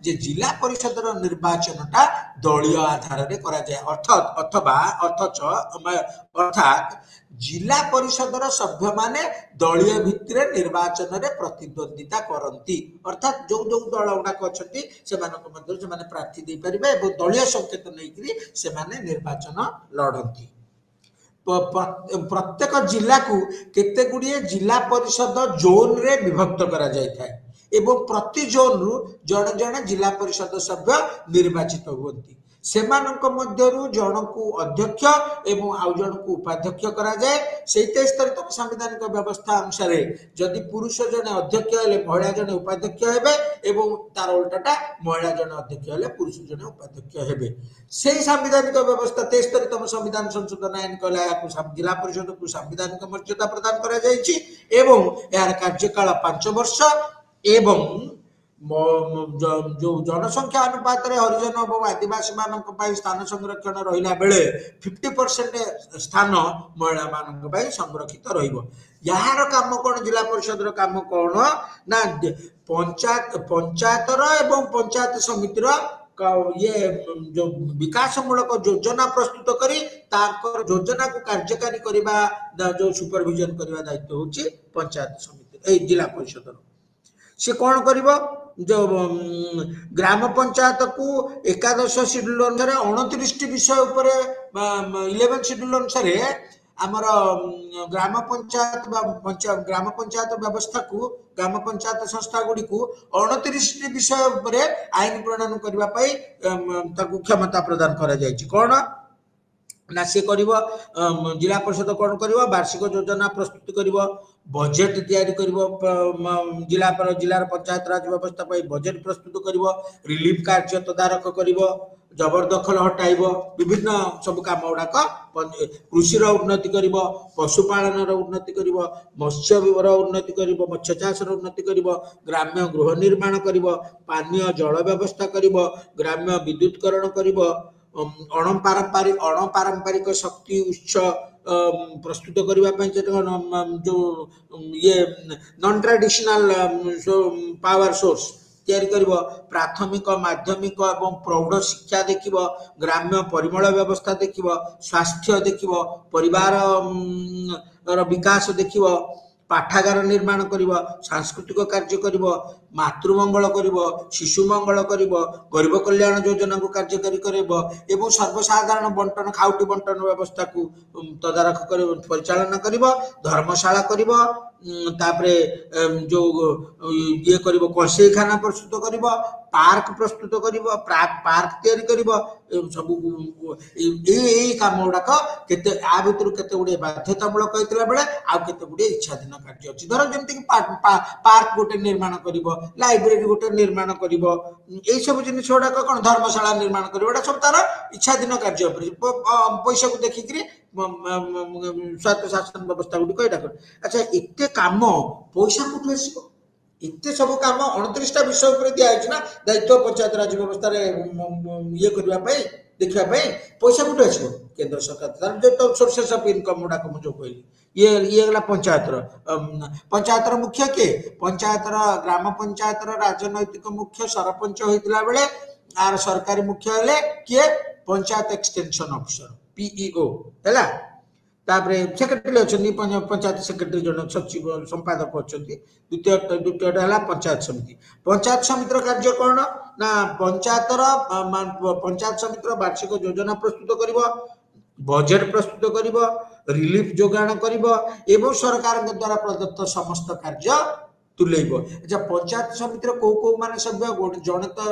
जे जिला परिषदर निर्वाचनटा दलीय आधार में करा जाए अर्थात जिला परिषदर सभ्य माने दलीय भित्तिरे निर्वाचन रे प्रतिद्वंदिता करती अर्थात जो जो दल गुड़ाक अच्छा प्रार्थी दे पारे दलीय संकेत नहीं से निर्वाचन लड़ती प्रत्येक जिला को केते गुड़िए जिला परिषद जोन रे विभक्त करा जाय थाए एवं प्रति जोन रु जड़े जड़े जिला परिषद सभ्य निर्वाचित होती सेमानक मध्यरु जनकु अध्यक्ष एवं आउ जनकु उपाध्यक्ष करा जाए 73तम संवैधानिक व्यवस्था अनुसार जदि पुरुष जने अध्यक्ष हेले महिला जने उपाध्यक्ष हेबे एवं तार उल्टाटा महिला जने अध्यक्ष हेले पुरुष जने उपाध्यक्ष हेबे सेही संवैधानिक व्यवस्था 73तम संविधान संशोधन आईन कहला याकु जिला परिषद को संवैधानिक मर्यादा प्रदान करा जायछि एवं यार कार्यकाल 5 वर्ष एवं जो जनसंख्या अनुपात रे हरिजन और आदिवासी मानक पई स्थान संरक्षण रहिला बेले 50% स्थान महिला मानक पई संरक्षित रहिबो। यार काम कोन जिला परिषद रो काम कोन ना पंचायतर एवं पंचायत समितिर ये जो विकास मूलक योजना प्रस्तुत करी ताकर योजना को कार्यकारी करबा जो सुपरविजन करबा दायित्व होची पंचायत समिति ए जिला परिषद से कौन कर जो ग्राम पंचायत को एकादश शेड्यूल अनुसार 29 विषय उपर 11 शेड्यूल अनुसार आमर ग्राम पंचायत ग्राम पंचायत व्यवस्था को ग्राम पंचायत संस्था गुड़ी को 29 विषय उपर आईन प्रणयन करने क्षमता प्रदान करा जायछि। कौन ना सी कर जिला परिषद कौन कर वार्षिक योजना प्रस्तुत कर बजेट तैयारी कर जिलार पंचायत राज व्यवस्था बजेट प्रस्तुत कर रिलीफ कार्य तदारख कर जबरदखल हटाइब विभिन्न सब काम गुड़ाक कृषि उन्नति कर पशुपालन उन्नति कर मत्स्य उन्नति कर मत्स्य चाष उन्नति कर ग्राम्य गृह निर्माण कर पानीय जल व्यवस्था कर ग्राम्य विद्युतकरण कर अणपारंपरिक शक्ति उत्स प्रस्तुत करने जो ये नॉन ट्रेडिशनल पावर सोर्स तैयारी कर प्राथमिक माध्यमिक एवं प्रौढ़ शिक्षा देखिब ग्राम्य परिमल व्यवस्था देखिब स्वास्थ्य देखिब परिवार विकास देखिब पाठागार निर्माण कर सांस्कृतिक कार्य कर मातृमंगल कर शिशु मंगल कर गरीब कल्याण योजना को कार्यकारी कर सर्वसाधारण बंटन खाउटी बंटन व्यवस्था को तदारख कर परिचालन कर धर्मशाला कर तापरे जो ये कर कसेखाना प्रस्तुत कर पार्क प्रस्तुत कर पार्क तैयारी कर सब काम गुड़ाक केते आ भितर केते गुड़े बाध्यतामूलक होता बेले आउ केते गुड़े इच्छाधीन कार्य अच्छी धर जमती पार्क गोटे निर्माण कर लाइब्रेरी गोटे निर्माण कर सब जिन गुड़ाक कौन धर्मशाला निर्माण कर सब तार इच्छाधीन कार्य पैसा को देखिक स्वायत्त शासन व्यवस्था गुड़िक यहाँ अच्छा एत कम पैसा कौटू आस एत सब कम 29टा विषय उपर दिखाई ना दायित्व पंचायत राज व्यवस्था ये करने देखा पैसा कौटू आस केंद्र सरकार जो सोर्सेस ऑफ इनकम गुड़ाक मुझे कहली ये गला पंचायतर मुख्य किए पंचायतर ग्राम पंचायतर राजनैतिक मुख्य सरपंच होता बेले आर सरकारी मुख्य हेले किए पंचायत एक्सटेंशन ऑफिसर पीईओ है तापरे सेक्रेटरी अच्छा पंचायत सेक्रेटरी जन सचिव संपादक अच्छा द्वितीय है पंचायत समितिर कार्य कौन ना पंचायत समितिर वार्षिक योजना प्रस्तुत कर बजेट प्रस्तुत कर रिलीफ जोगाण कर सरकार द्वारा प्रदत्त समस्त कार्य तुलेब। अच्छा पंचायत समितिर कौ माने सभ्य जड़े तो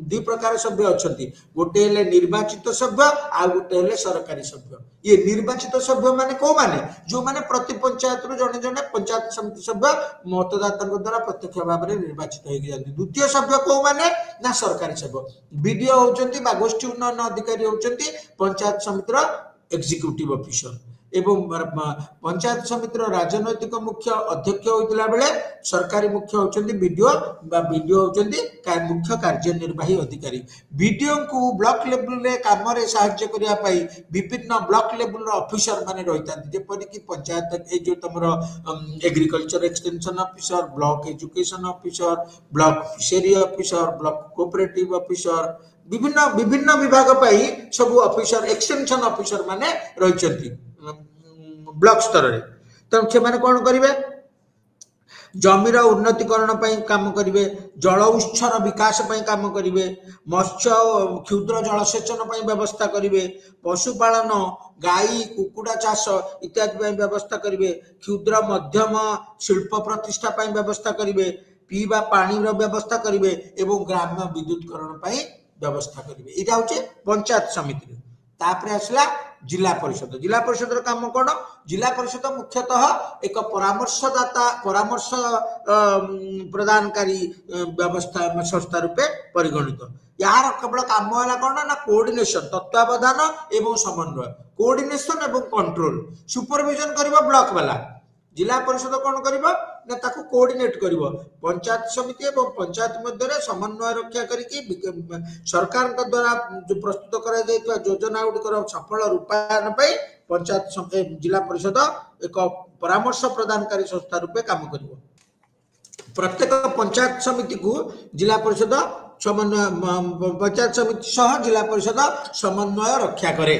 दुई प्रकार सभ्य अच्छा गोटे हेले निर्वाचित सभ्य आ गोटे हेले सरकारी सभ्य ये निर्वाचित सभ्य माने कौ माने जो माने प्रति पंचायत रु जड़े जड़े पंचायत समिति सभ्य मतदाता द्वारा प्रत्यक्ष भाव में निर्वाचित होती द्वितीय सभ्य कौ माने ना सरकारी सभ्य बीडीओ होती गोष्ठी उन्नयन अधिकारी होती पंचायत समितिर एग्जीक्यूटिव ऑफिसर एवं पंचायत समितिर राजनैतिक मुख्य अध्यक्ष होता बेले सरकारी मुख्य होती बीडीओ बीडीओ होती मुख्य कार्यनिर्वाही अधिकारी बीडीओ को ब्लॉक लेवल रे काम रे सहाय्य करने विभिन्न ब्लॉक लेवल ऑफिसर माने रही जेपरिक पंचायत जो तुम agriculture extension officer block education officer block fishery officer block cooperative officer विभिन्न विभिन्न विभाग सब ऑफिसर एक्सटेंशन ऑफिसर माने रही ब्लॉक स्तर रे तो से माने कौन करेंगे जमीर उन्नतिकरण काम करेंगे जल उत्सर विकास काम करेंगे मत्स्य क्षुद्र जलसेचन व्यवस्था करेंगे पशुपालन गाई कुकुड़ा चाष इत्यादि व्यवस्था करेंगे क्षुद्र मध्यम शिल्प प्रतिष्ठा व्यवस्था करेंगे पीवा पानी व्यवस्था करेंगे एवं ग्राम्य विद्युतकरण व्यवस्था करेंगे यहाँ हूँ पंचायत समिति तापर आसला जिला परिषद काम कौन जिला परिषद मुख्यतः एक परामर्शदाता परामर्श प्रदानकारी व्यवस्था संस्था रूपे परिगणित यार केवल काम है कौन ना कोऑर्डिनेशन तत्वावधान एवं समन्वय कोऑर्डिनेशन एवं कंट्रोल सुपरविजन कर ब्लॉक वाला जिला परिषद कौन कर ना ताको कोऑर्डिनेट करिवो पंचायत समिति एवं पंचायत मध्य समन्वय रक्षा करिकि सरकार द्वारा जो प्रस्तुत करा जायतिबा योजना गुडी सफल रूपायन पई पंचायत जिला परिषद एक परामर्श प्रदानकारी संस्था रूपे काम करिवो। प्रत्येक पंचायत समिति को जिला परिषद समन्वय पंचायत समिति सह जिला परिषद समन्वय रक्षा करे।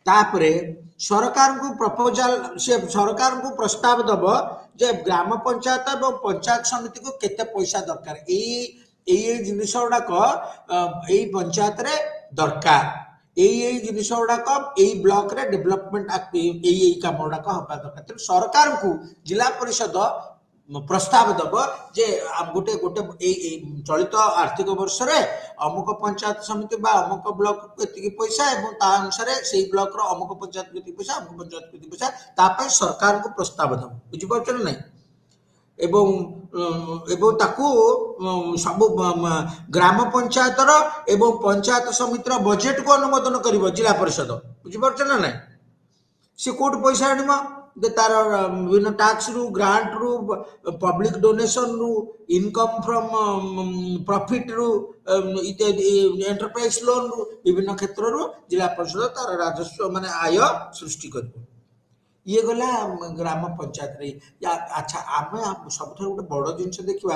तापरे सरकार को प्रपोजल से सरकार को प्रस्ताव दब जे ग्राम पंचायत और पंचायत समिति को केते पैसा दरकार एई जिनिस गुड़ाक एई पंचायत रे दरकार एई जिनिस गुड़ाक एई ब्लॉक रे डेवलपमेंट एई काम गुड़ाक हबा दरकार। सरकार को जिला परिषद प्रस्ताव दब जे गोटे गोटे चलित आर्थिक वर्ष रे अमुक पंचायत समिति बा अमुक ब्लॉक को एतिकी पैसा एवं ता अनुसार से ब्लॉक रो अमुक पंचायत को पैसा अमुक पंचायत को पैसा तापे सरकार को प्रस्ताव दब बुझि पाछन नै एवं ताकू सब ग्राम पंचायत रो एवं पंचायत समिति रो बजेट को अनुमोदन करिवो जिला परिषद बुझि पाछन नै से कोट पैसा आनिमा तार विभिन्न टैक्स रु ग्रांट रु पब्लिक डोनेशन रु इनकम फ्रॉम प्रॉफिट रु इत्यादि एंटरप्राइज लोन रु विभिन्न क्षेत्र रु जिला परिषद तार राजस्व माने आय सृष्टि करिवो। ये गला ग्राम पंचायत रे अच्छा आमे सबठार गोटे बड़ जिनस देखिबा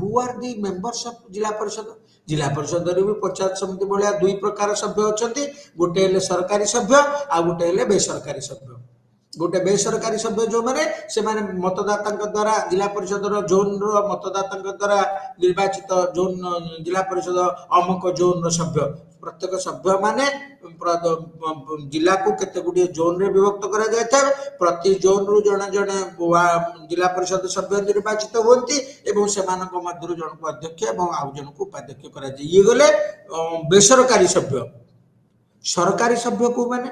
who are the members of zila parishad रे भी पंचायत समिति भलिया दुई प्रकार सभ्य अछंती गोटे हेले सरकारी सभ्य आ गोटे हेले बेसरकारी सभ्य। गोटे बेसरकारी सभ्य जो माने से माने मतदाता द्वारा जिला परिषद जोन रो मतदाता द्वारा निर्वाचित जोन जिला परिषद अमुक जोन रो सभ्य प्रत्येक सभ्य माने जिला को केते गुडी जोन रे विभक्त करा जाय था प्रति जोन रु जण जण जिला परिषद सभ्य निर्वाचित होंती एवं सेमानक मध्य जण को अध्यक्ष एवं आउ जण को उपाध्यक्ष करा जाय। ये गले बेसरकारी सभ्य। सरकारी सभ्य को माने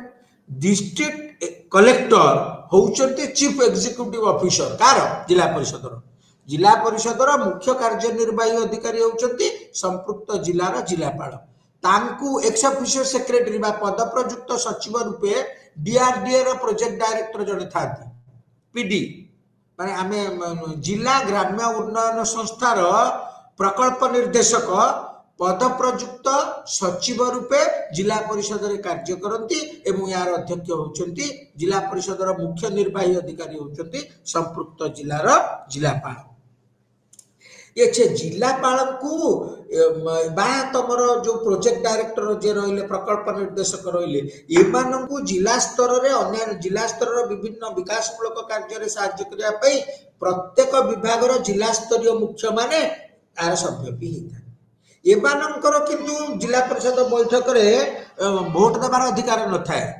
डिस्ट्रिक्ट कलेक्टर होउचंती चीफ एग्जीक्यूटिव ऑफिसर कार जिला परिषदर मुख्य कार्यनिर्वाही अधिकारी होउचंती संपुक्त जिलार जिलापाल तांकु एक्स ऑफिशियो सेक्रेटरी बा पदप्रयुक्त सचिव रूपे डीआरडीए रो प्रोजेक्ट डायरेक्टर जने थांती पीडी माने आमे जिला ग्राम्य उन्नयन संस्थार प्रकल्प निर्देशक पदप्रयुक्त सचिव रूपे जिला परिषद रे कार्य करती एवं यार अध्यक्ष होउचंती जिला परिषद रो मुख्य निर्वाही अधिकारी होउचंती संपुक्त जिलार जिलापाल। ये छे जिलापाल को बा तमर जो प्रोजेक्ट डायरेक्टर जे रहिले प्रकल्प निर्देशक रहिले एमान को जिला स्तर रे अन्य जिला स्तर रो विभिन्न विकासमूलक कार्य रे सहायता करिया पई प्रत्येक विभाग रो जिला स्तरीय मुख्य माने आर सभ्य भी हिता एमानंकर किंतु जिला परिषद बैठक रे भोट देवार अधिकार न थाए।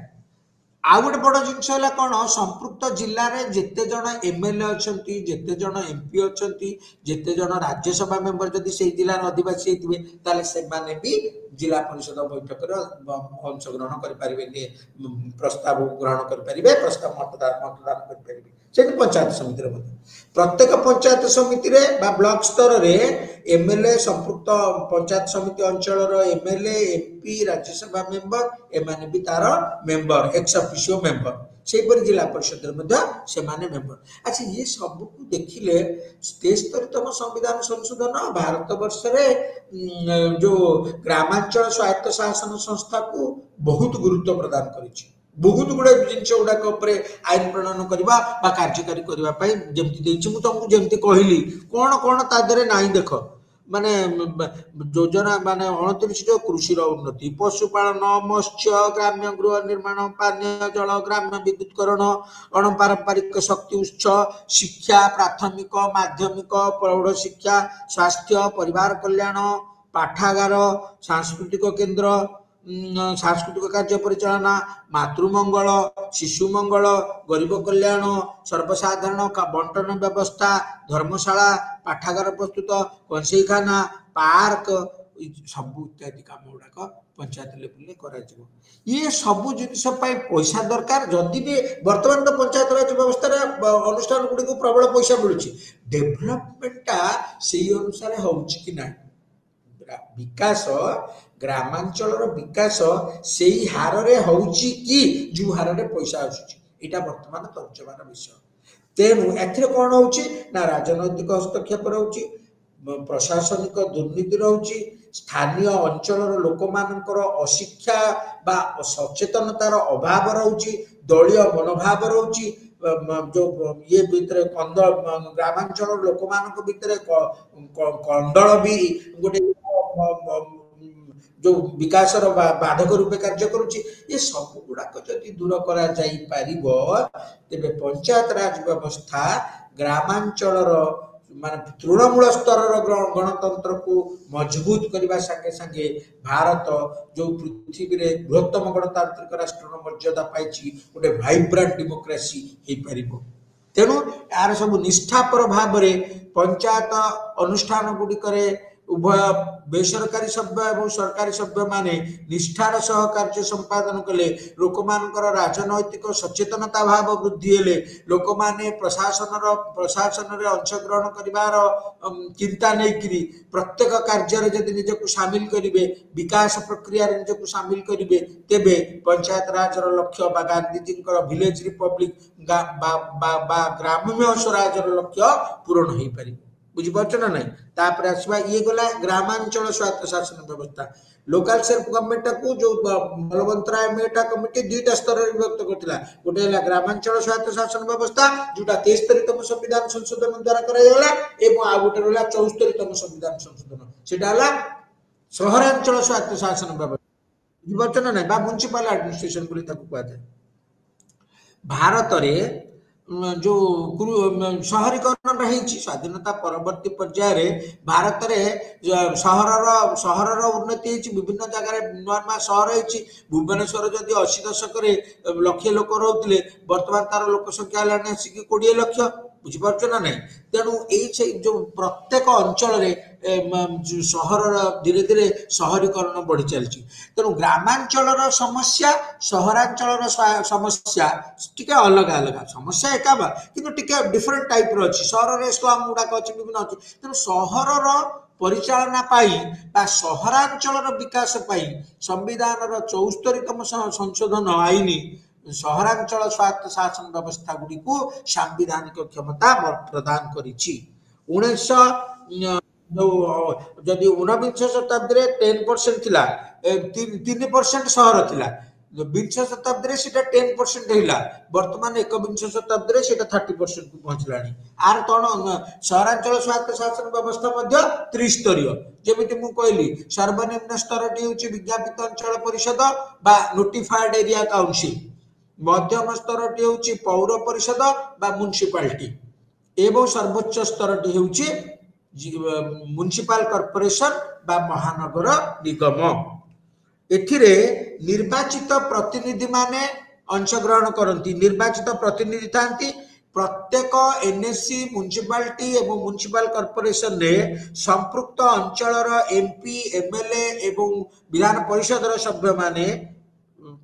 आ गोटे बड़ जिनस है कौन संपुक्त जिले में जिते जन एमएलए अच्छा जिते जन एमपी अच्छा जिते जन राज्यसभा मेंबर जदि से जिलार अधिवासी होते से भी जिला परिषद बैठक अंशग्रहण करें प्रस्ताव ग्रहण करें प्रस्ताव मतदान करें से पंचायत समिति प्रत्येक पंचायत समिति ब्लॉक स्तर में एमएलए संपुक्त पंचायत समिति अंचल एमएलए एमपी राज्यसभा मेंबर एमाने भी तार मेंबर एक्स ऑफिशियो मेंबर से जिला परिषद मेंबर। अच्छा ये सब को देखिले देश स्तरीयतम संविधान संशोधन भारत वर्ष रे जो ग्रामांचल स्वायत्त शासन संस्था को बहुत गुरुत्व प्रदान करिछि बहुत गुड़े जिनस गुड़ाक आईन प्रणयन करवा कार्यकारी करने जमी तुमको जमी कहली कौन कौन तादे ना देख माने योजना माने 29 जो कृषि उन्नति पशुपालन मत्स्य ग्राम्य गृह निर्माण पानीय जल ग्राम्य विद्युतकरण अणपारंपरिक शक्ति उत्स शिक्षा प्राथमिक माध्यमिक प्रौढ़ शिक्षा स्वास्थ्य परिवार कल्याण पाठागार सांस्कृतिक केन्द्र सांस्कृतिक कार्य परिचालना मातृमंगल शिशु मंगल गरीब कल्याण सर्वसाधारण बंटन व्यवस्था धर्मशाला पाठागार प्रस्तुत कंसेईखाना पार्क सब इत्यादि काम गुड़ाक पंचायत लेवल कर ये सब जिनस पैसा दरकार जदि भी बर्तमान तो पंचायत राज व्यवस्था अनुष्ठान गुड़ी को प्रबल पैसा मिलूँ डेभलपमेंटा से अनुसार होउछि कि ना विकास ग्रामांचल विकास से ही हार रे होउछि कि जो हार रे पैसा आसुछि एटा वर्तमान तर्जमान विषय तेणु एथिरे कौन होउची ना राजनैतिक हस्तक्षेप रहउची प्रशासनिक दुर्नीति रहउची स्थानीय अंचलर लोक मानकर अशिक्षा बा सचेतनतार अभाव रहउची दलीय मनोभाव रहउची जो ये भितर कंद ग्रामांचल लोक मानक भितर कंदल भी गोटे जो विकास बाधक रूपे कार्य करुच्ची ये सब गुड़ाक जदि दूर करा जाई पारिबो तेबे पंचायत राज व्यवस्था ग्रामांचल मान तृणमूल स्तर गणतंत्र को मजबूत करने संगे संगे भारत जो पृथ्वी रे बृहत्तम गणतांत्रिक राष्ट्र मर्यादा पाई गोटे वाइब्रेंट डेमोक्रेसी हो पार तेणु यार सब निष्ठापर भाव पंचायत अनुष्ठान गुड़िक उभय बेसरकारी सभ्य और सरकारी सभ्य माने निष्ठार सह कार्य संपादन कले लोक मानकर राजनैतिक सचेतनता भाव वृद्धि हेले लोक माने प्रशासन रे अंशग्रहण करिवार चिंता नहीं करी प्रत्येक कार्य जदि निजक शामिल करिवे विकास प्रक्रिया रे निजक शामिल करिवे तेबे पंचायत राजर लक्ष्य बा गांधीजी विलेज रिपब्लिक ग्राम्य स्वराजर लक्ष्य पूरण हो पार बुझीपार ना नहीं तापर आसवा ये गला ग्रामांचल स्वायत्त शासन व्यवस्था लोकल सेल्फ गवर्नमेंट को जो बलवंतराय मेटा कमिटी दुईटा स्तर रे विभक्त करथिला गोटे हला ग्रामांचल स्वायत्त शासन व्यवस्था जोटा 73तम संविधान संशोधन द्वारा करायला एवं आ गोटे रहला 74तम संविधान संशोधन सेटा हला शहरांचल स्वायत्त शासन व्यवस्था बुझीपार ना नहीं बा म्युनिसिपल एडमिनिस्ट्रेशन बोली ताको कहै जाय भारत रे जो शहरीकरण रही स्वाधीनता परवर्ती पर्याय भारत में सहर उन्नति विभिन्न जगह नुआ नुआ सहर होती भुवनेश्वर जदि 80 दशक लक्षे लोक रोते बर्तमान तार लोक संख्या है आसिक 20 लक्ष बुझीपार ना नहीं तेणु ये जो प्रत्येक अंचल सहर धीरे धीरे शहरीकरण बढ़ी चलती तेणु ग्रामांचल समस्या सहरांचल समस्या टी अलग अलग समस्या एका कि डिफरेंट टाइप रही सहर स्लम गुड़ाक अच्छी विभिन्न अच्छी तेणु सहर परिचालना बा सहरांचल विकास संविधान 74तम संशोधन आईन सहरांचल स्वायत्त शासन व्यवस्था गुड़ी को सांविधानिक क्षमता प्रदान करिछि 19 जदि 19 शताब्दी 10% थिला 3% सहर थिला 20 शताब्दी से 10% है बर्तमान 21 शताब्दी से 30% को पहुंचलानी आर कौन सहरांचल स्वायत्त शासन व्यवस्था त्रिस्तरीय जमी मु कहली सर्वनिम्न स्तर टी विज्ञापित अंचल परिषद बा नोटिफाइड एरिया काउंसिल मध्यम स्तर टी हूँ पौर परिषद बा म्युनिसिपालिटी एवं सर्वोच्च स्तर टी हूँ म्युनिसिपल कॉर्पोरेशन बा महानगर निगम एथिरे निर्वाचित प्रतिनिधि माने अंशग्रहण करती निर्वाचित प्रतिनिधि थांती प्रत्येक एनएससी म्युनिसिपालिटी एवं म्युनिसिपल कॉर्पोरेशन रे संपृक्त अंचलर एमपी एमएलए एवं विधान परिषद सभ्य माने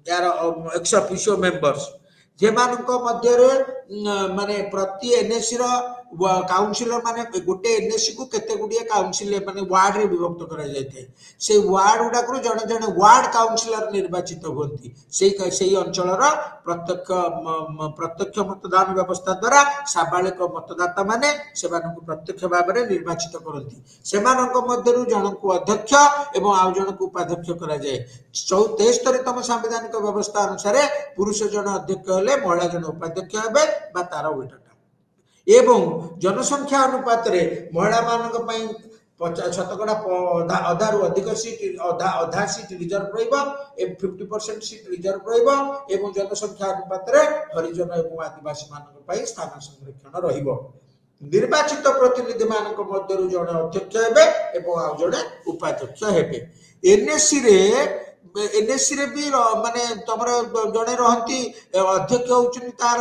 यार एक्स ऑफिशियो मेंबर्स जेमानक मध्य माने प्रति एनएससी रो काउंसिलर माने गोटे एनएससी को केते गुडिया काउंसिल माने वार्ड रे विभक्त करा जायते से वार्ड गुडा को जने जने वार्ड काउंसिलर निर्वाचित होती से अंचलर प्रत्यक्ष मतदान व्यवस्था द्वारा साबालिक मतदाता माने सेमानक प्रत्यक्ष भाव में निर्वाचित करती सेमानक मध्यरु जनक अध्यक्ष एवं आउ जनक उपाध्यक्ष करा जाय 73तम संवैधानिक व्यवस्था अनुसार पुरुष जन अध्यक्ष हेले महिला जन उपाध्यक्ष हेबे बा तार उल्टा एवं जनसंख्या अनुपात रे महिला मानक पई 50% अधारु अधिक सीट अधा सीट रिजर्व रहिबा 50% सीट रिजर्व रहिबा एवं जनसंख्या अनुपात रे हरिजन एवं आदिवासी मानक पई स्थान संरक्षण रहिबो निर्वाचित प्रतिनिधि मानक मध्यरु जने अध्यक्ष हेबे एवं आ जने उपाध्यक्ष हेबे एनएससी रे भी माने तमर जने रहंती अध्यक्ष होउछन तार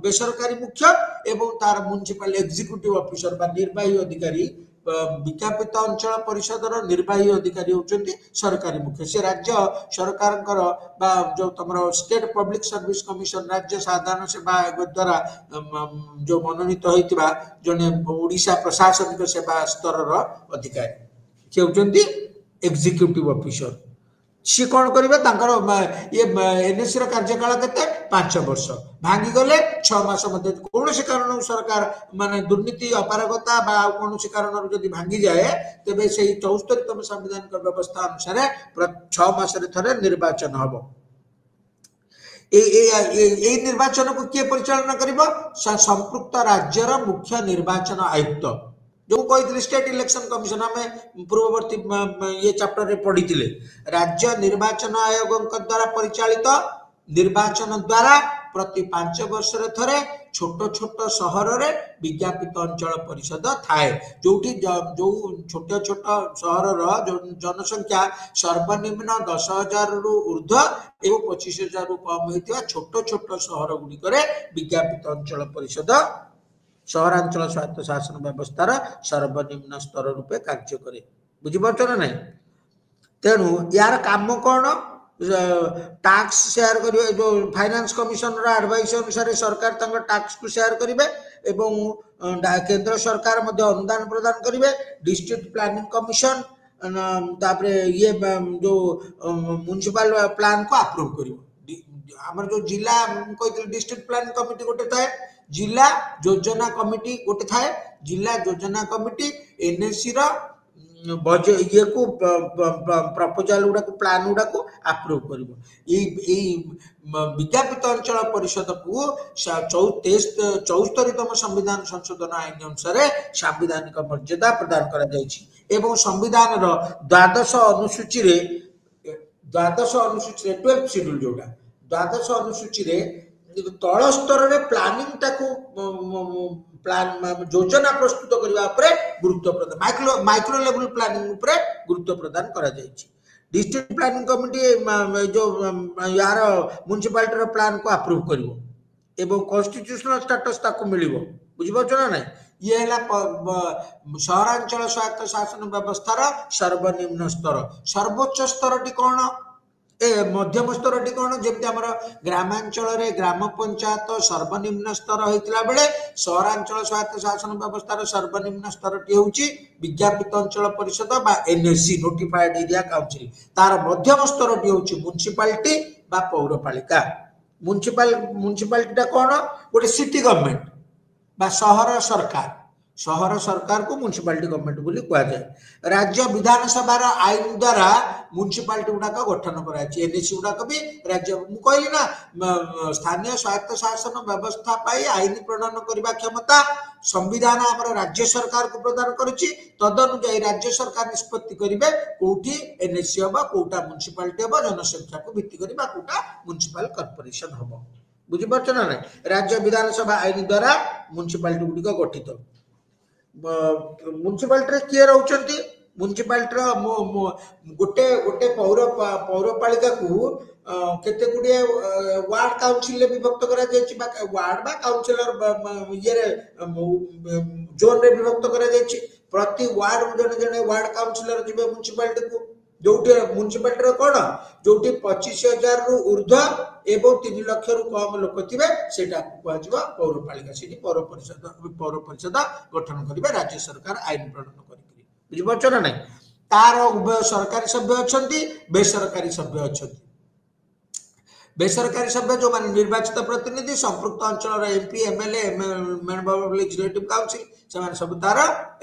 बेसरकारी मुख्य एवं तार म्युनिसिपल एग्जीक्यूटिव ऑफिसर बा निर्वाही अधिकारी विज्ञापित अंचल परिषदर निर्वाही अधिकारी होउछन्ती सरकारी मुख्य से राज्य सरकार बा जो तमर स्टेट पब्लिक सर्विस कमिशन राज्य साधारण सेवा आयोग द्वारा जो मनोनीत होइतिबा जने ओडिशा प्रशासनिक सेवा स्तर अधिकारी से होउछन्ती एग्जीक्यूटिव ऑफिसर सी कौन करेंगे ये एनएससी कार्यकाल के 5 वर्ष भांगी गले 6 मास मध्य कौन से कारण सरकार माने दुर्नीति अपारगता कौन से कारण जदि भांगी जाए तेबे से 74तम संवैधानिक व्यवस्था अनुसार 6 मास थे निर्वाचन हम निर्वाचन को किए परिचालन करिबो संपृक्त राज्यर मुख्य निर्वाचन आयुक्त जो कही स्टेट इलेक्शन कमिशन आम पूर्ववर्ती ये चैप्टर रे पढ़ी राज्य निर्वाचन आयोग द्वारा परिचालित निर्वाचन द्वारा प्रति 5 वर्ष थे छोट छोट सहर रे विज्ञापित अंचल परिषद थाए जो छोट छोट सहर जनसंख्या सर्वनिम्न 10,000 रु ऊर्ध्व एवं 25,000 रु कम होता छोट छोट सहर गुड़िक विज्ञापित अंचल परिषद सहरांचल स्वायत्त शासन व्यवस्थार सर्वनिम्न स्तर रूपे कार्य करे बुझीपार ना नहीं तेणु यार काम कौन टैक्स शेयर करिवे जो फाइनेंस कमिशन रा एडवाइस अनुसार सरकार तंग टैक्स को शेयर करिवे एवं केंद्र सरकार मध्ये अनुदान प्रदान करिवे डिस्ट्रिक्ट प्लानिंग कमिशन तापरे ये जो म्युनिसिपल प्लान को अप्रूव करिवो हमर जो जिला कहते डिस्ट्रिक्ट प्लानिंग कमिटी गोटे थाए जिला योजना कमिटी गोटे थाए जिला योजना कमिटी एनएससी रा बजेट ये को प्रपोजल गुड़ा को प्लान गुड़ा को अप्रूव करिवो विज्ञापित अंचल परिषद को 74तम संविधान संशोधन आईन अनुसार संवैधानिक मर्यादा प्रदान करा जायछि एवं संविधान रो 12 अनुसूची रे 12 शेड्यूल जोड़ा 12 अनुसूची रे तल स्तर रे प्लानिंग टाको प्लान योजना प्रस्तुत करबा उपरे गुरुत्व प्रदान माइक्रो लेवल प्लानिंग उपरे गुरुत्व प्रदान करा जायछि डिस्ट्रिक्ट प्लानिंग कमिटी जो यार म्युनिसिपालिटी रो प्लान को अप्रूव करिवो एवं कॉन्स्टिट्यूशनल स्टेटस ताको मिलिवो बुझिपाछ ना नहीं ये है सहरांचल स्वायत्त शासन व्यवस्थार सर्वनिम्न स्तर सर्वोच्च स्तर कौन ए मध्यम स्तर कौन जमी आम ग्रामांचल रे ग्राम पंचायत सर्वनिम्न स्तर होता बेले सहरांचल स्वायत्त शासन व्यवस्थार सर्वनिम्न स्तर टी विज्ञापित अंचल परिषद बा एनएससी नोटिफाइड एरिया काउंसिल तार मध्यम स्तर टी म्युनिसिपालिटी बा पौरपालिका म्युनिसिपालिटी कौन गोटे सिटी गवर्नमेंट बा शहर सरकार को म्युनिसिपालिटी गवर्नमेंट बोली कहा जाए राज्य विधानसभा आईन द्वारा म्युनिसिपालिटी गुड़ाक गठन कराई एनएससी गुड़ाक भी राज्य कहली ना स्थानीय स्वायत्त शासन व्यवस्था पाई आईन प्रणयन करने क्षमता संविधान आम राज्य सरकार को प्रदान करुच्ची तदनुजाई राज्य सरकार निष्पत्ति करेंगे कौटी एनएससी हम कौटा म्युनिसिपालिटी हम जनसंख्या को भित्ति करा कौटा म्युनिसिपल कॉर्पोरेशन हम बुझीपार ना ना राज्य विधानसभा आईन द्वारा म्युनिसिपालिटी गुड़िक गठित म्युनिसिपालिटी किए रोचंती म्युनिसिपालिटी गोटे गोटे पौरपालिका को केते गुड़िए वार्ड काउंसिल विभक्त करा जायछि वार्ड बा काउंसिलर ये जोन रे विभक्त करा जायछि प्रति वार्ड जने जने वार्ड काउंसिलर जिबे म्युनिसिपालिटी को जोटी म्युनिसिपालिटी कौन जोटी 25,000 रु ऊर्ध्व एवं 3 लाख रु कम लोक थे सेटा कह पौरपालिका से पौर परिषद गठन करेंगे राज्य सरकार आईन प्रणयन करेंगे बुझीपार ना नहीं तार उभय सरकारी सभ्य अच्छा बेसरकारी सभ्य अच्छा बेसरकारी सभ्य जो मान निर्वाचित प्रतिनिधि संपृक्त अंचल MP MLA member of legislative council से सब तार